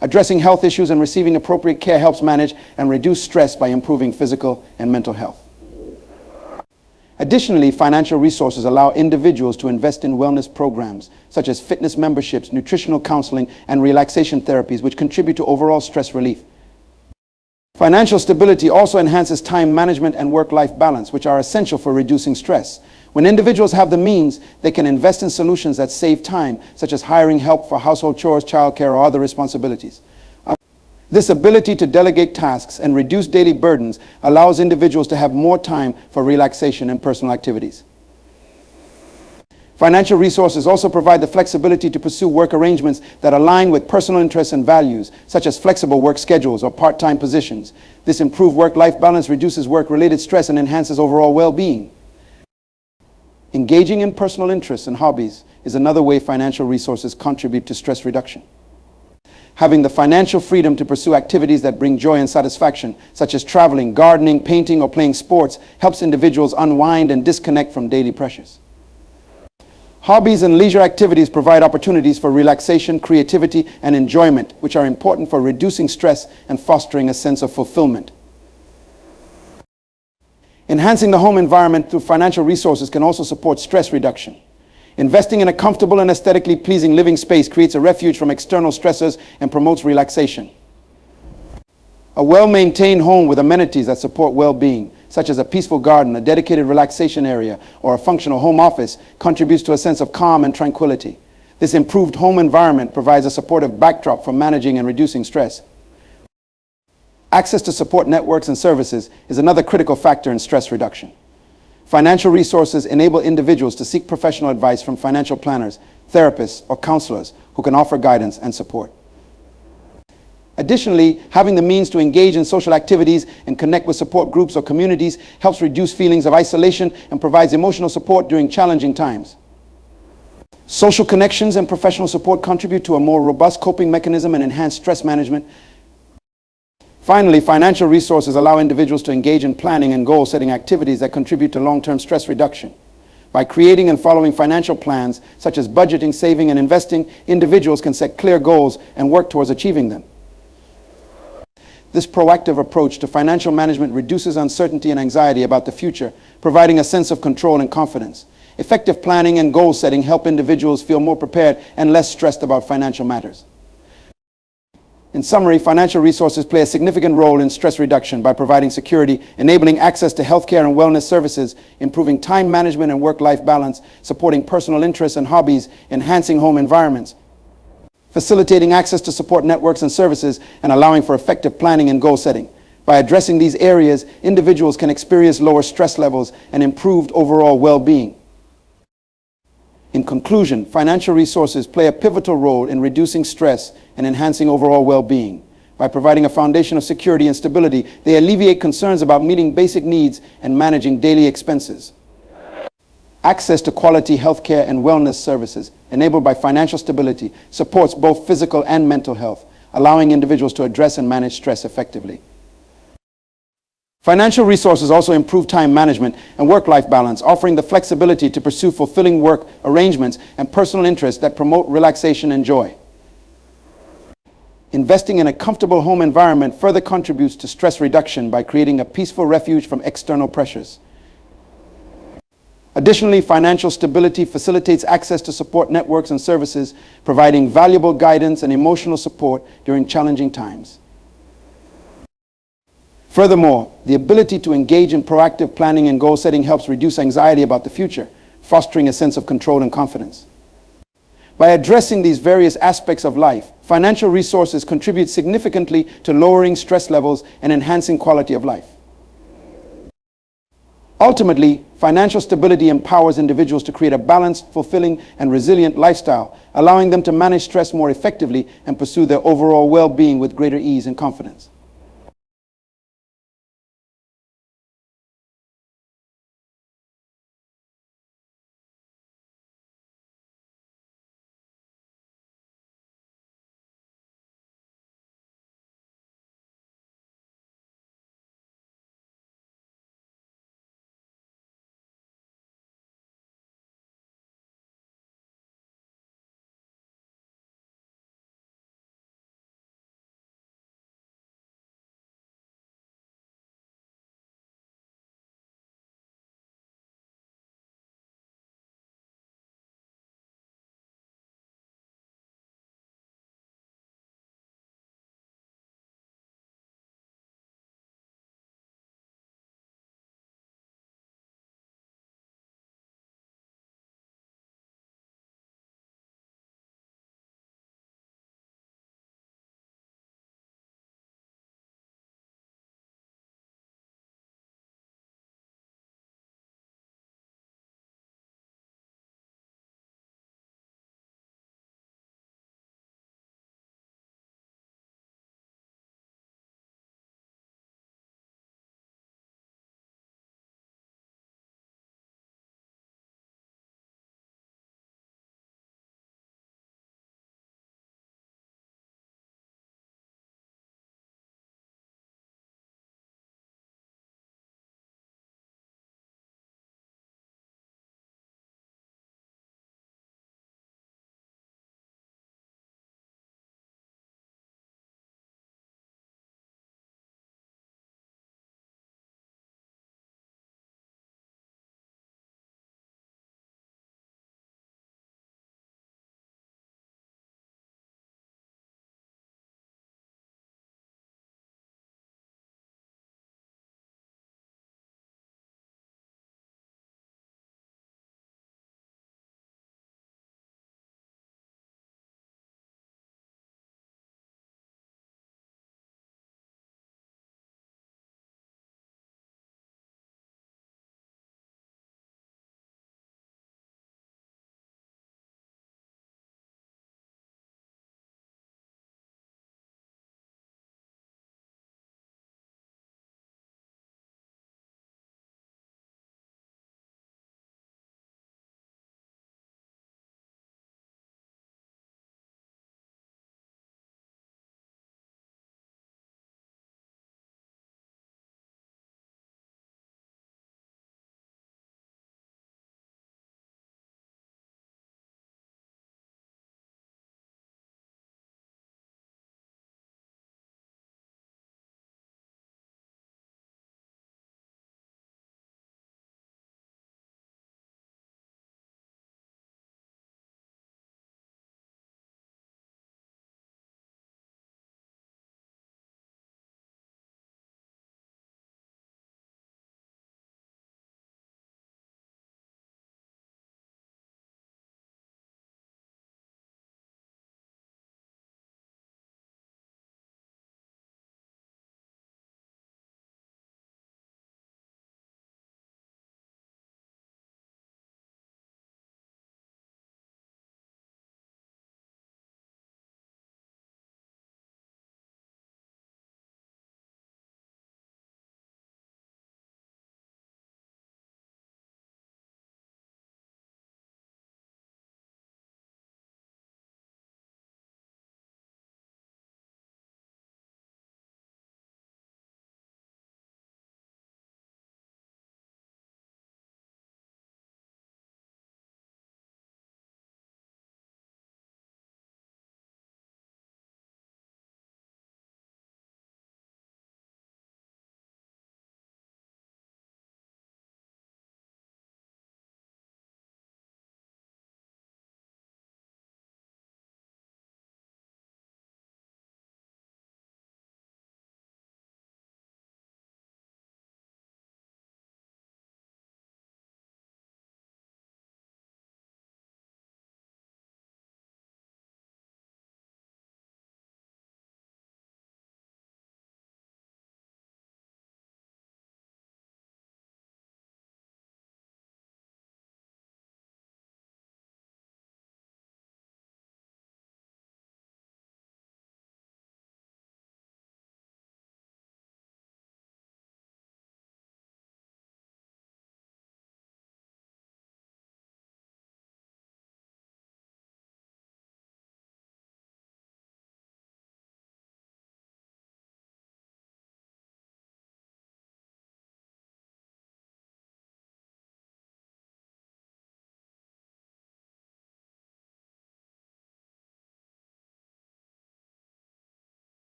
Addressing health issues and receiving appropriate care helps manage and reduce stress by improving physical and mental health. Additionally, financial resources allow individuals to invest in wellness programs, such as fitness memberships, nutritional counseling, and relaxation therapies, which contribute to overall stress relief. Financial stability also enhances time management and work-life balance, which are essential for reducing stress. When individuals have the means, they can invest in solutions that save time, such as hiring help for household chores, childcare, or other responsibilities. This ability to delegate tasks and reduce daily burdens allows individuals to have more time for relaxation and personal activities. Financial resources also provide the flexibility to pursue work arrangements that align with personal interests and values, such as flexible work schedules or part-time positions. This improved work-life balance reduces work-related stress and enhances overall well-being. Engaging in personal interests and hobbies is another way financial resources contribute to stress reduction. Having the financial freedom to pursue activities that bring joy and satisfaction, such as traveling, gardening, painting, or playing sports, helps individuals unwind and disconnect from daily pressures. Hobbies and leisure activities provide opportunities for relaxation, creativity, and enjoyment, which are important for reducing stress and fostering a sense of fulfillment. Enhancing the home environment through financial resources can also support stress reduction. Investing in a comfortable and aesthetically pleasing living space creates a refuge from external stressors and promotes relaxation. A well-maintained home with amenities that support well-being, such as a peaceful garden, a dedicated relaxation area, or a functional home office, contributes to a sense of calm and tranquility. This improved home environment provides a supportive backdrop for managing and reducing stress. Access to support networks and services is another critical factor in stress reduction. Financial resources enable individuals to seek professional advice from financial planners, therapists, or counselors who can offer guidance and support. Additionally, having the means to engage in social activities and connect with support groups or communities helps reduce feelings of isolation and provides emotional support during challenging times. Social connections and professional support contribute to a more robust coping mechanism and enhanced stress management. Finally, financial resources allow individuals to engage in planning and goal-setting activities that contribute to long-term stress reduction. By creating and following financial plans, such as budgeting, saving, and investing, individuals can set clear goals and work towards achieving them. This proactive approach to financial management reduces uncertainty and anxiety about the future, providing a sense of control and confidence. Effective planning and goal-setting help individuals feel more prepared and less stressed about financial matters. In summary, financial resources play a significant role in stress reduction by providing security, enabling access to healthcare and wellness services, improving time management and work-life balance, supporting personal interests and hobbies, enhancing home environments, facilitating access to support networks and services, and allowing for effective planning and goal setting. By addressing these areas, individuals can experience lower stress levels and improved overall well-being. In conclusion, financial resources play a pivotal role in reducing stress and enhancing overall well-being. By providing a foundation of security and stability, they alleviate concerns about meeting basic needs and managing daily expenses. Access to quality healthcare and wellness services, enabled by financial stability, supports both physical and mental health, allowing individuals to address and manage stress effectively. Financial resources also improve time management and work-life balance, offering the flexibility to pursue fulfilling work arrangements and personal interests that promote relaxation and joy. Investing in a comfortable home environment further contributes to stress reduction by creating a peaceful refuge from external pressures. Additionally, financial stability facilitates access to support networks and services, providing valuable guidance and emotional support during challenging times. Furthermore, the ability to engage in proactive planning and goal setting helps reduce anxiety about the future, fostering a sense of control and confidence. By addressing these various aspects of life, financial resources contribute significantly to lowering stress levels and enhancing quality of life. Ultimately, financial stability empowers individuals to create a balanced, fulfilling, and resilient lifestyle, allowing them to manage stress more effectively and pursue their overall well-being with greater ease and confidence.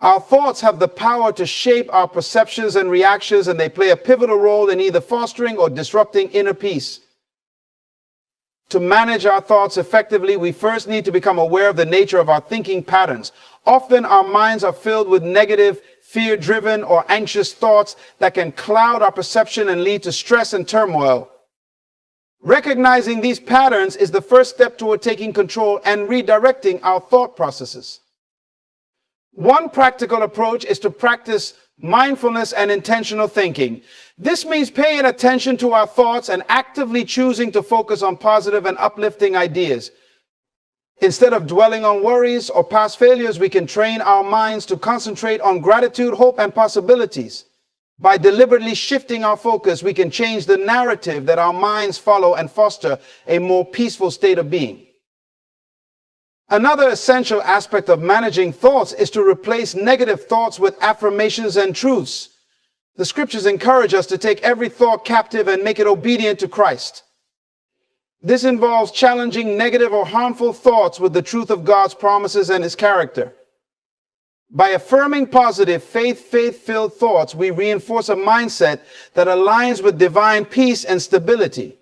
Our thoughts have the power to shape our perceptions and reactions, and they play a pivotal role in either fostering or disrupting inner peace. To manage our thoughts effectively, we first need to become aware of the nature of our thinking patterns. Often our minds are filled with negative, fear-driven, or anxious thoughts that can cloud our perception and lead to stress and turmoil. Recognizing these patterns is the first step toward taking control and redirecting our thought processes. One practical approach is to practice mindfulness and intentional thinking. This means paying attention to our thoughts and actively choosing to focus on positive and uplifting ideas. Instead of dwelling on worries or past failures, we can train our minds to concentrate on gratitude, hope, and possibilities. By deliberately shifting our focus, we can change the narrative that our minds follow and foster a more peaceful state of being. Another essential aspect of managing thoughts is to replace negative thoughts with affirmations and truths. The scriptures encourage us to take every thought captive and make it obedient to Christ. This involves challenging negative or harmful thoughts with the truth of God's promises and his character. By affirming positive, faith-filled thoughts, we reinforce a mindset that aligns with divine peace and stability.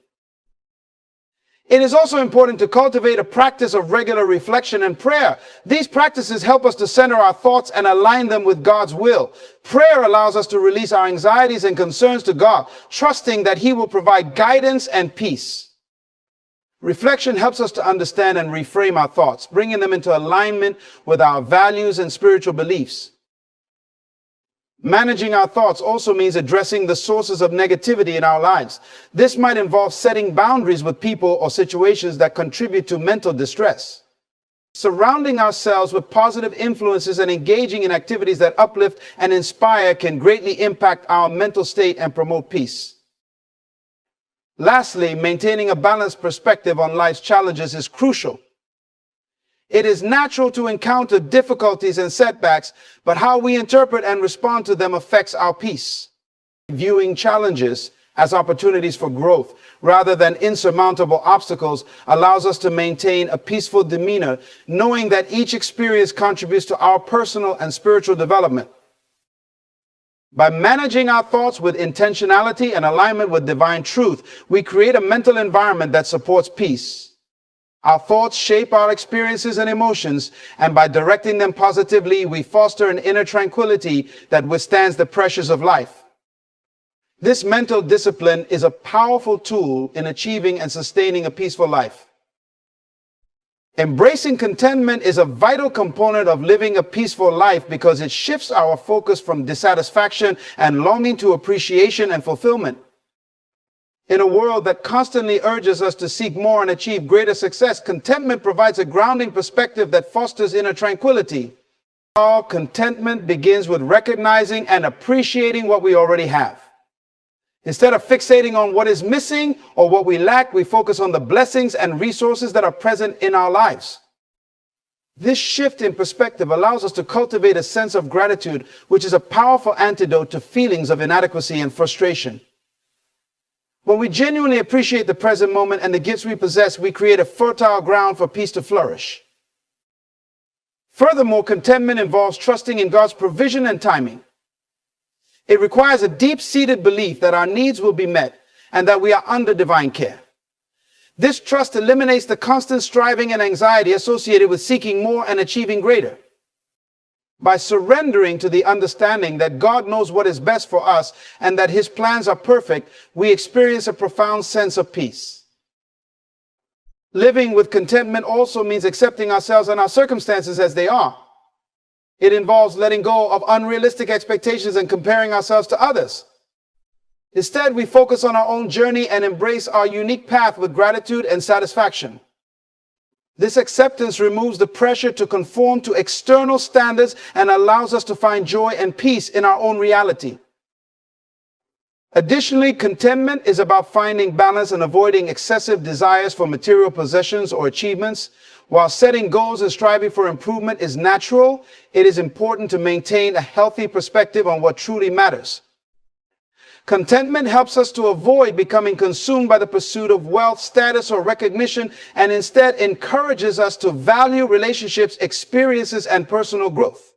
It is also important to cultivate a practice of regular reflection and prayer. These practices help us to center our thoughts and align them with God's will. Prayer allows us to release our anxieties and concerns to God, trusting that he will provide guidance and peace. Reflection helps us to understand and reframe our thoughts, bringing them into alignment with our values and spiritual beliefs. Managing our thoughts also means addressing the sources of negativity in our lives. This might involve setting boundaries with people or situations that contribute to mental distress. Surrounding ourselves with positive influences and engaging in activities that uplift and inspire can greatly impact our mental state and promote peace. Lastly, maintaining a balanced perspective on life's challenges is crucial. It is natural to encounter difficulties and setbacks, but how we interpret and respond to them affects our peace. Viewing challenges as opportunities for growth rather than insurmountable obstacles allows us to maintain a peaceful demeanor, knowing that each experience contributes to our personal and spiritual development. By managing our thoughts with intentionality and alignment with divine truth, we create a mental environment that supports peace. Our thoughts shape our experiences and emotions, and by directing them positively, we foster an inner tranquility that withstands the pressures of life. This mental discipline is a powerful tool in achieving and sustaining a peaceful life. Embracing contentment is a vital component of living a peaceful life because it shifts our focus from dissatisfaction and longing to appreciation and fulfillment. In a world that constantly urges us to seek more and achieve greater success, contentment provides a grounding perspective that fosters inner tranquility. All contentment begins with recognizing and appreciating what we already have. Instead of fixating on what is missing or what we lack, we focus on the blessings and resources that are present in our lives. This shift in perspective allows us to cultivate a sense of gratitude, which is a powerful antidote to feelings of inadequacy and frustration. When we genuinely appreciate the present moment and the gifts we possess, we create a fertile ground for peace to flourish. Furthermore, contentment involves trusting in God's provision and timing. It requires a deep-seated belief that our needs will be met and that we are under divine care. This trust eliminates the constant striving and anxiety associated with seeking more and achieving greater. By surrendering to the understanding that God knows what is best for us and that his plans are perfect, we experience a profound sense of peace. Living with contentment also means accepting ourselves and our circumstances as they are. It involves letting go of unrealistic expectations and comparing ourselves to others. Instead, we focus on our own journey and embrace our unique path with gratitude and satisfaction. This acceptance removes the pressure to conform to external standards and allows us to find joy and peace in our own reality. Additionally, contentment is about finding balance and avoiding excessive desires for material possessions or achievements. While setting goals and striving for improvement is natural, it is important to maintain a healthy perspective on what truly matters. Contentment helps us to avoid becoming consumed by the pursuit of wealth, status, or recognition, and instead encourages us to value relationships, experiences, and personal growth.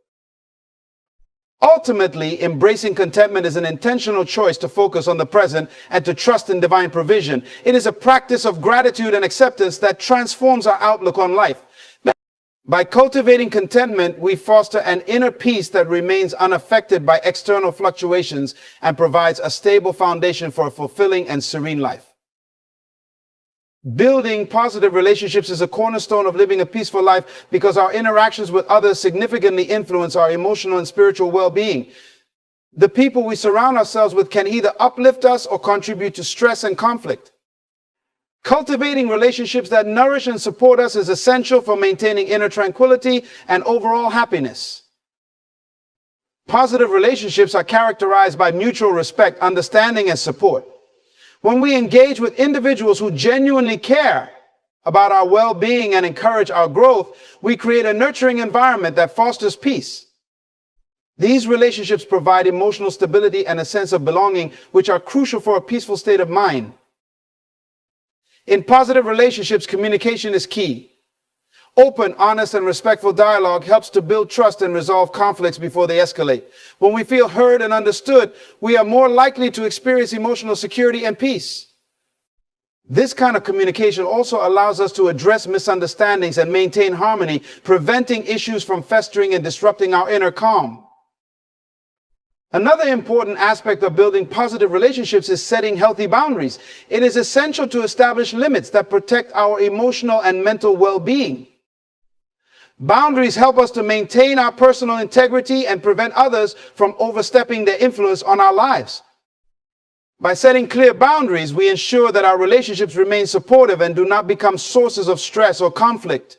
Ultimately, embracing contentment is an intentional choice to focus on the present and to trust in divine provision. It is a practice of gratitude and acceptance that transforms our outlook on life. By cultivating contentment, we foster an inner peace that remains unaffected by external fluctuations and provides a stable foundation for a fulfilling and serene life. Building positive relationships is a cornerstone of living a peaceful life because our interactions with others significantly influence our emotional and spiritual well-being. The people we surround ourselves with can either uplift us or contribute to stress and conflict. Cultivating relationships that nourish and support us is essential for maintaining inner tranquility and overall happiness. Positive relationships are characterized by mutual respect, understanding, and support. When we engage with individuals who genuinely care about our well-being and encourage our growth, we create a nurturing environment that fosters peace. These relationships provide emotional stability and a sense of belonging, which are crucial for a peaceful state of mind. In positive relationships, communication is key. Open, honest, and respectful dialogue helps to build trust and resolve conflicts before they escalate. When we feel heard and understood, we are more likely to experience emotional security and peace. This kind of communication also allows us to address misunderstandings and maintain harmony, preventing issues from festering and disrupting our inner calm. Another important aspect of building positive relationships is setting healthy boundaries. It is essential to establish limits that protect our emotional and mental well-being. Boundaries help us to maintain our personal integrity and prevent others from overstepping their influence on our lives. By setting clear boundaries, we ensure that our relationships remain supportive and do not become sources of stress or conflict.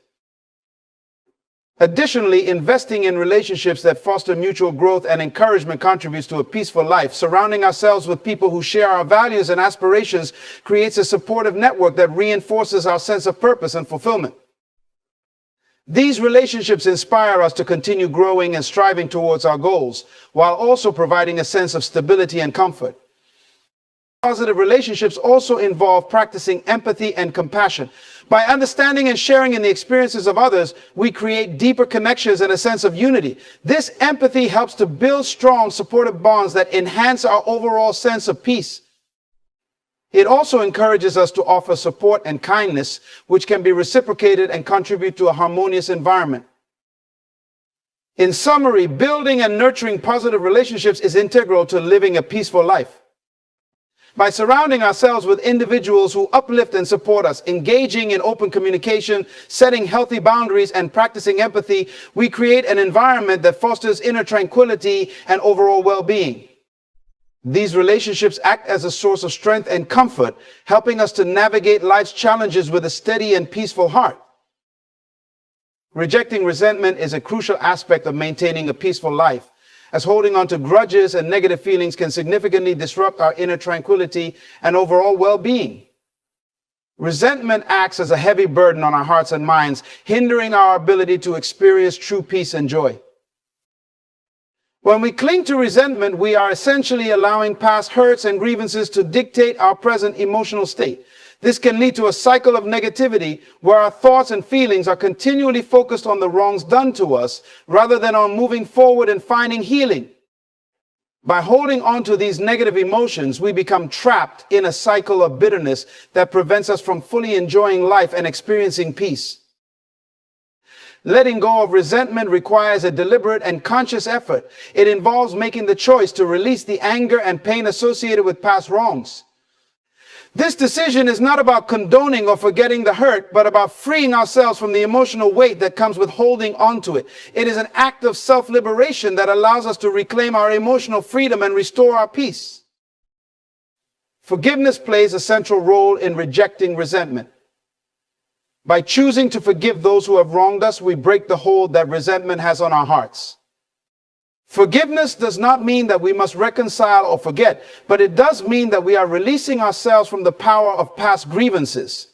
Additionally, investing in relationships that foster mutual growth and encouragement contributes to a peaceful life. Surrounding ourselves with people who share our values and aspirations creates a supportive network that reinforces our sense of purpose and fulfillment. These relationships inspire us to continue growing and striving towards our goals, while also providing a sense of stability and comfort. Positive relationships also involve practicing empathy and compassion. By understanding and sharing in the experiences of others, we create deeper connections and a sense of unity. This empathy helps to build strong, supportive bonds that enhance our overall sense of peace. It also encourages us to offer support and kindness, which can be reciprocated and contribute to a harmonious environment. In summary, building and nurturing positive relationships is integral to living a peaceful life. By surrounding ourselves with individuals who uplift and support us, engaging in open communication, setting healthy boundaries, and practicing empathy, we create an environment that fosters inner tranquility and overall well-being. These relationships act as a source of strength and comfort, helping us to navigate life's challenges with a steady and peaceful heart. Rejecting resentment is a crucial aspect of maintaining a peaceful life, as holding on to grudges and negative feelings can significantly disrupt our inner tranquility and overall well-being. Resentment acts as a heavy burden on our hearts and minds, hindering our ability to experience true peace and joy. When we cling to resentment, we are essentially allowing past hurts and grievances to dictate our present emotional state. This can lead to a cycle of negativity where our thoughts and feelings are continually focused on the wrongs done to us rather than on moving forward and finding healing. By holding on to these negative emotions, we become trapped in a cycle of bitterness that prevents us from fully enjoying life and experiencing peace. Letting go of resentment requires a deliberate and conscious effort. It involves making the choice to release the anger and pain associated with past wrongs. This decision is not about condoning or forgetting the hurt, but about freeing ourselves from the emotional weight that comes with holding on to it. It is an act of self-liberation that allows us to reclaim our emotional freedom and restore our peace. Forgiveness plays a central role in rejecting resentment. By choosing to forgive those who have wronged us, we break the hold that resentment has on our hearts. Forgiveness does not mean that we must reconcile or forget, but it does mean that we are releasing ourselves from the power of past grievances.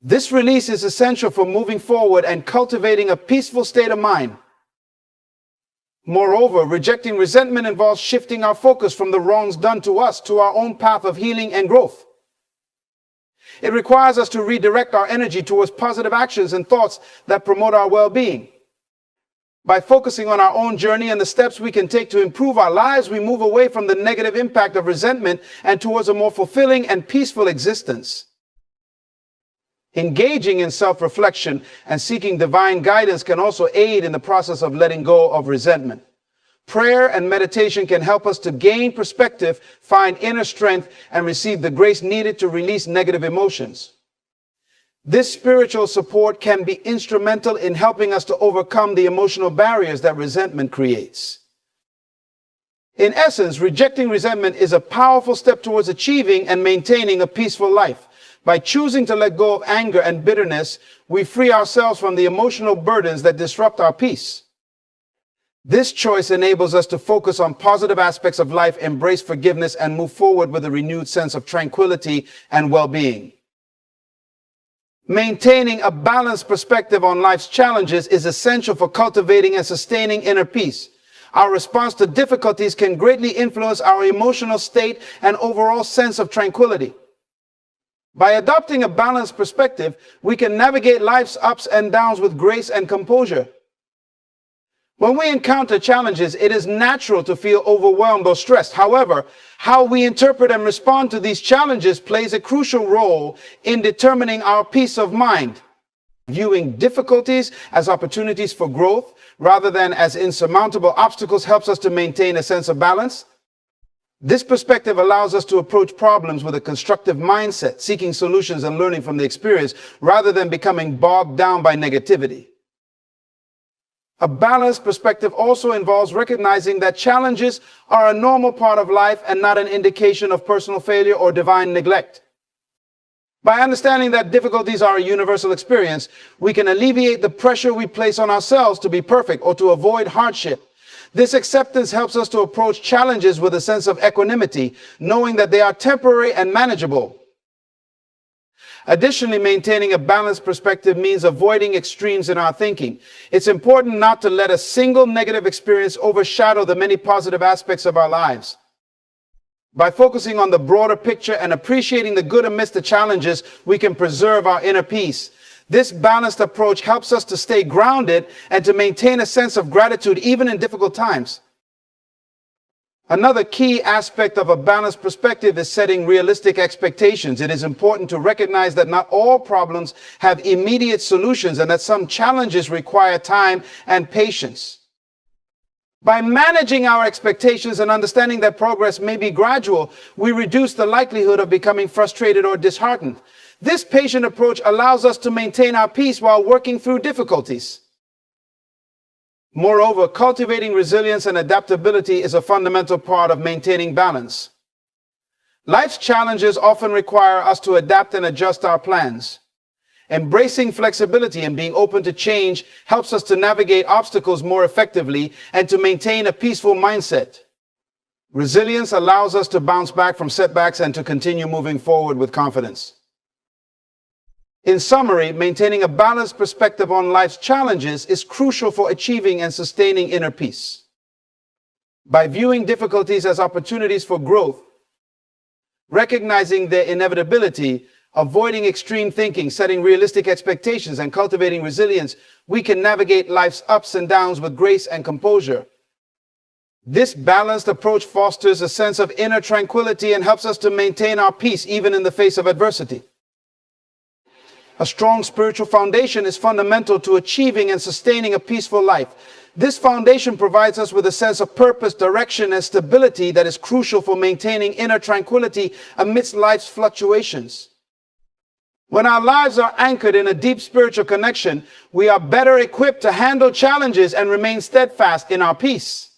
This release is essential for moving forward and cultivating a peaceful state of mind. Moreover, rejecting resentment involves shifting our focus from the wrongs done to us to our own path of healing and growth. It requires us to redirect our energy towards positive actions and thoughts that promote our well-being. By focusing on our own journey and the steps we can take to improve our lives, we move away from the negative impact of resentment and towards a more fulfilling and peaceful existence. Engaging in self-reflection and seeking divine guidance can also aid in the process of letting go of resentment. Prayer and meditation can help us to gain perspective, find inner strength, and receive the grace needed to release negative emotions. This spiritual support can be instrumental in helping us to overcome the emotional barriers that resentment creates. In essence, rejecting resentment is a powerful step towards achieving and maintaining a peaceful life. By choosing to let go of anger and bitterness, we free ourselves from the emotional burdens that disrupt our peace. This choice enables us to focus on positive aspects of life, embrace forgiveness, and move forward with a renewed sense of tranquility and well-being. Maintaining a balanced perspective on life's challenges is essential for cultivating and sustaining inner peace. Our response to difficulties can greatly influence our emotional state and overall sense of tranquility. By adopting a balanced perspective, we can navigate life's ups and downs with grace and composure. When we encounter challenges, it is natural to feel overwhelmed or stressed. However, how we interpret and respond to these challenges plays a crucial role in determining our peace of mind. Viewing difficulties as opportunities for growth rather than as insurmountable obstacles helps us to maintain a sense of balance. This perspective allows us to approach problems with a constructive mindset, seeking solutions and learning from the experience rather than becoming bogged down by negativity. A balanced perspective also involves recognizing that challenges are a normal part of life and not an indication of personal failure or divine neglect. By understanding that difficulties are a universal experience, we can alleviate the pressure we place on ourselves to be perfect or to avoid hardship. This acceptance helps us to approach challenges with a sense of equanimity, knowing that they are temporary and manageable. Additionally, maintaining a balanced perspective means avoiding extremes in our thinking. It's important not to let a single negative experience overshadow the many positive aspects of our lives. By focusing on the broader picture and appreciating the good amidst the challenges, we can preserve our inner peace. This balanced approach helps us to stay grounded and to maintain a sense of gratitude even in difficult times. Another key aspect of a balanced perspective is setting realistic expectations. It is important to recognize that not all problems have immediate solutions and that some challenges require time and patience. By managing our expectations and understanding that progress may be gradual, we reduce the likelihood of becoming frustrated or disheartened. This patient approach allows us to maintain our peace while working through difficulties. Moreover, cultivating resilience and adaptability is a fundamental part of maintaining balance. Life's challenges often require us to adapt and adjust our plans. Embracing flexibility and being open to change helps us to navigate obstacles more effectively and to maintain a peaceful mindset. Resilience allows us to bounce back from setbacks and to continue moving forward with confidence. In summary, maintaining a balanced perspective on life's challenges is crucial for achieving and sustaining inner peace. By viewing difficulties as opportunities for growth, recognizing their inevitability, avoiding extreme thinking, setting realistic expectations, and cultivating resilience, we can navigate life's ups and downs with grace and composure. This balanced approach fosters a sense of inner tranquility and helps us to maintain our peace even in the face of adversity. A strong spiritual foundation is fundamental to achieving and sustaining a peaceful life. This foundation provides us with a sense of purpose, direction, and stability that is crucial for maintaining inner tranquility amidst life's fluctuations. When our lives are anchored in a deep spiritual connection, we are better equipped to handle challenges and remain steadfast in our peace.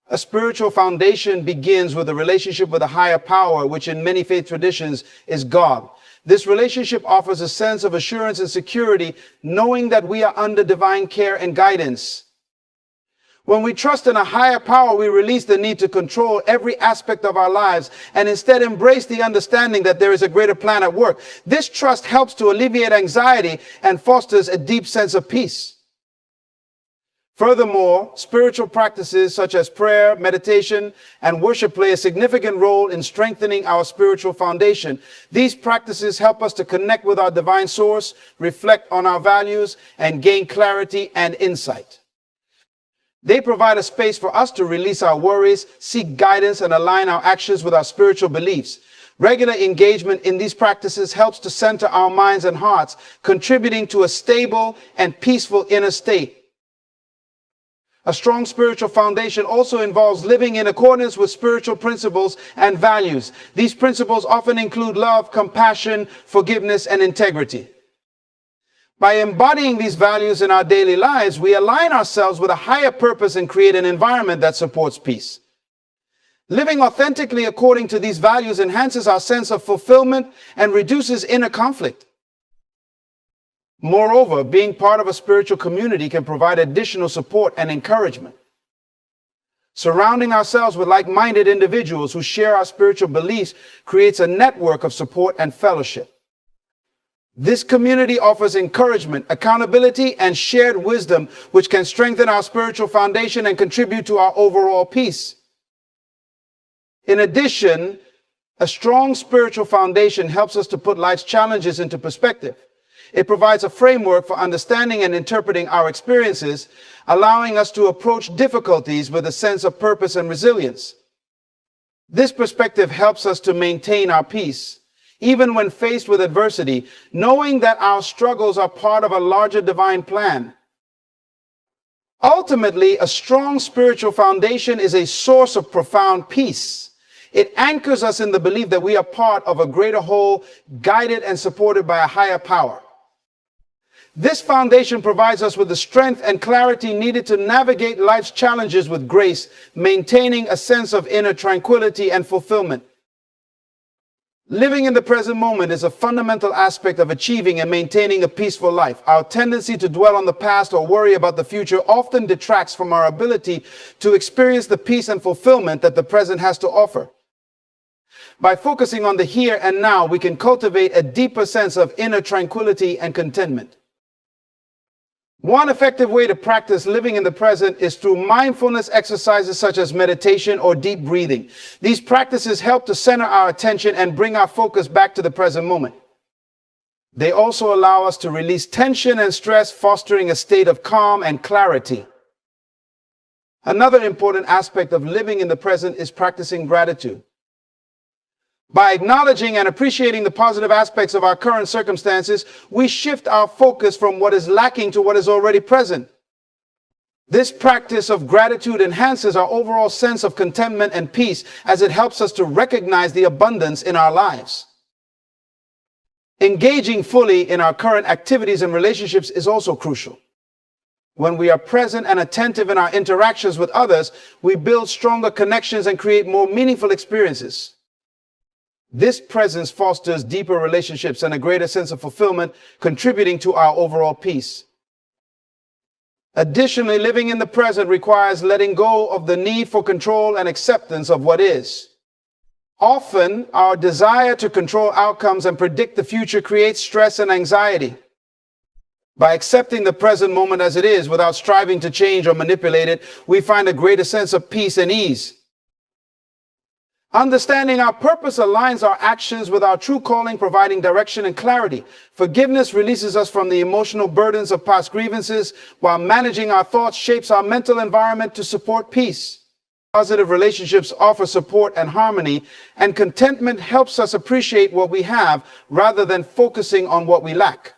A spiritual foundation begins with a relationship with a higher power, which in many faith traditions is God. This relationship offers a sense of assurance and security, knowing that we are under divine care and guidance. When we trust in a higher power, we release the need to control every aspect of our lives and instead embrace the understanding that there is a greater plan at work. This trust helps to alleviate anxiety and fosters a deep sense of peace. Furthermore, spiritual practices such as prayer, meditation, and worship play a significant role in strengthening our spiritual foundation. These practices help us to connect with our divine source, reflect on our values, and gain clarity and insight. They provide a space for us to release our worries, seek guidance, and align our actions with our spiritual beliefs. Regular engagement in these practices helps to center our minds and hearts, contributing to a stable and peaceful inner state. A strong spiritual foundation also involves living in accordance with spiritual principles and values. These principles often include love, compassion, forgiveness, and integrity. By embodying these values in our daily lives, we align ourselves with a higher purpose and create an environment that supports peace. Living authentically according to these values enhances our sense of fulfillment and reduces inner conflict. Moreover, being part of a spiritual community can provide additional support and encouragement. Surrounding ourselves with like-minded individuals who share our spiritual beliefs creates a network of support and fellowship. This community offers encouragement, accountability, and shared wisdom, which can strengthen our spiritual foundation and contribute to our overall peace. In addition, a strong spiritual foundation helps us to put life's challenges into perspective. It provides a framework for understanding and interpreting our experiences, allowing us to approach difficulties with a sense of purpose and resilience. This perspective helps us to maintain our peace, even when faced with adversity, knowing that our struggles are part of a larger divine plan. Ultimately, a strong spiritual foundation is a source of profound peace. It anchors us in the belief that we are part of a greater whole, guided and supported by a higher power. This foundation provides us with the strength and clarity needed to navigate life's challenges with grace, maintaining a sense of inner tranquility and fulfillment. Living in the present moment is a fundamental aspect of achieving and maintaining a peaceful life. Our tendency to dwell on the past or worry about the future often detracts from our ability to experience the peace and fulfillment that the present has to offer. By focusing on the here and now, we can cultivate a deeper sense of inner tranquility and contentment. One effective way to practice living in the present is through mindfulness exercises such as meditation or deep breathing. These practices help to center our attention and bring our focus back to the present moment. They also allow us to release tension and stress, fostering a state of calm and clarity. Another important aspect of living in the present is practicing gratitude. By acknowledging and appreciating the positive aspects of our current circumstances, we shift our focus from what is lacking to what is already present. This practice of gratitude enhances our overall sense of contentment and peace as it helps us to recognize the abundance in our lives. Engaging fully in our current activities and relationships is also crucial. When we are present and attentive in our interactions with others, we build stronger connections and create more meaningful experiences. This presence fosters deeper relationships and a greater sense of fulfillment, contributing to our overall peace. Additionally, living in the present requires letting go of the need for control and acceptance of what is. Often, our desire to control outcomes and predict the future creates stress and anxiety. By accepting the present moment as it is without striving to change or manipulate it, we find a greater sense of peace and ease. Understanding our purpose aligns our actions with our true calling, providing direction and clarity. Forgiveness releases us from the emotional burdens of past grievances, while managing our thoughts shapes our mental environment to support peace. Positive relationships offer support and harmony, and contentment helps us appreciate what we have rather than focusing on what we lack.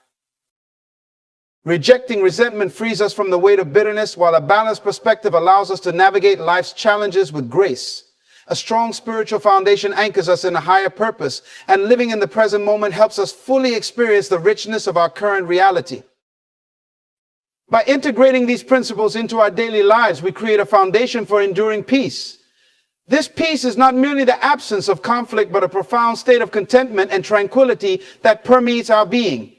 Rejecting resentment frees us from the weight of bitterness, while a balanced perspective allows us to navigate life's challenges with grace. A strong spiritual foundation anchors us in a higher purpose, and living in the present moment helps us fully experience the richness of our current reality. By integrating these principles into our daily lives, we create a foundation for enduring peace. This peace is not merely the absence of conflict, but a profound state of contentment and tranquility that permeates our being.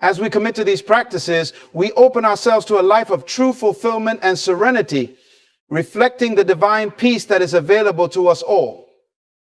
As we commit to these practices, we open ourselves to a life of true fulfillment and serenity, reflecting the divine peace that is available to us all.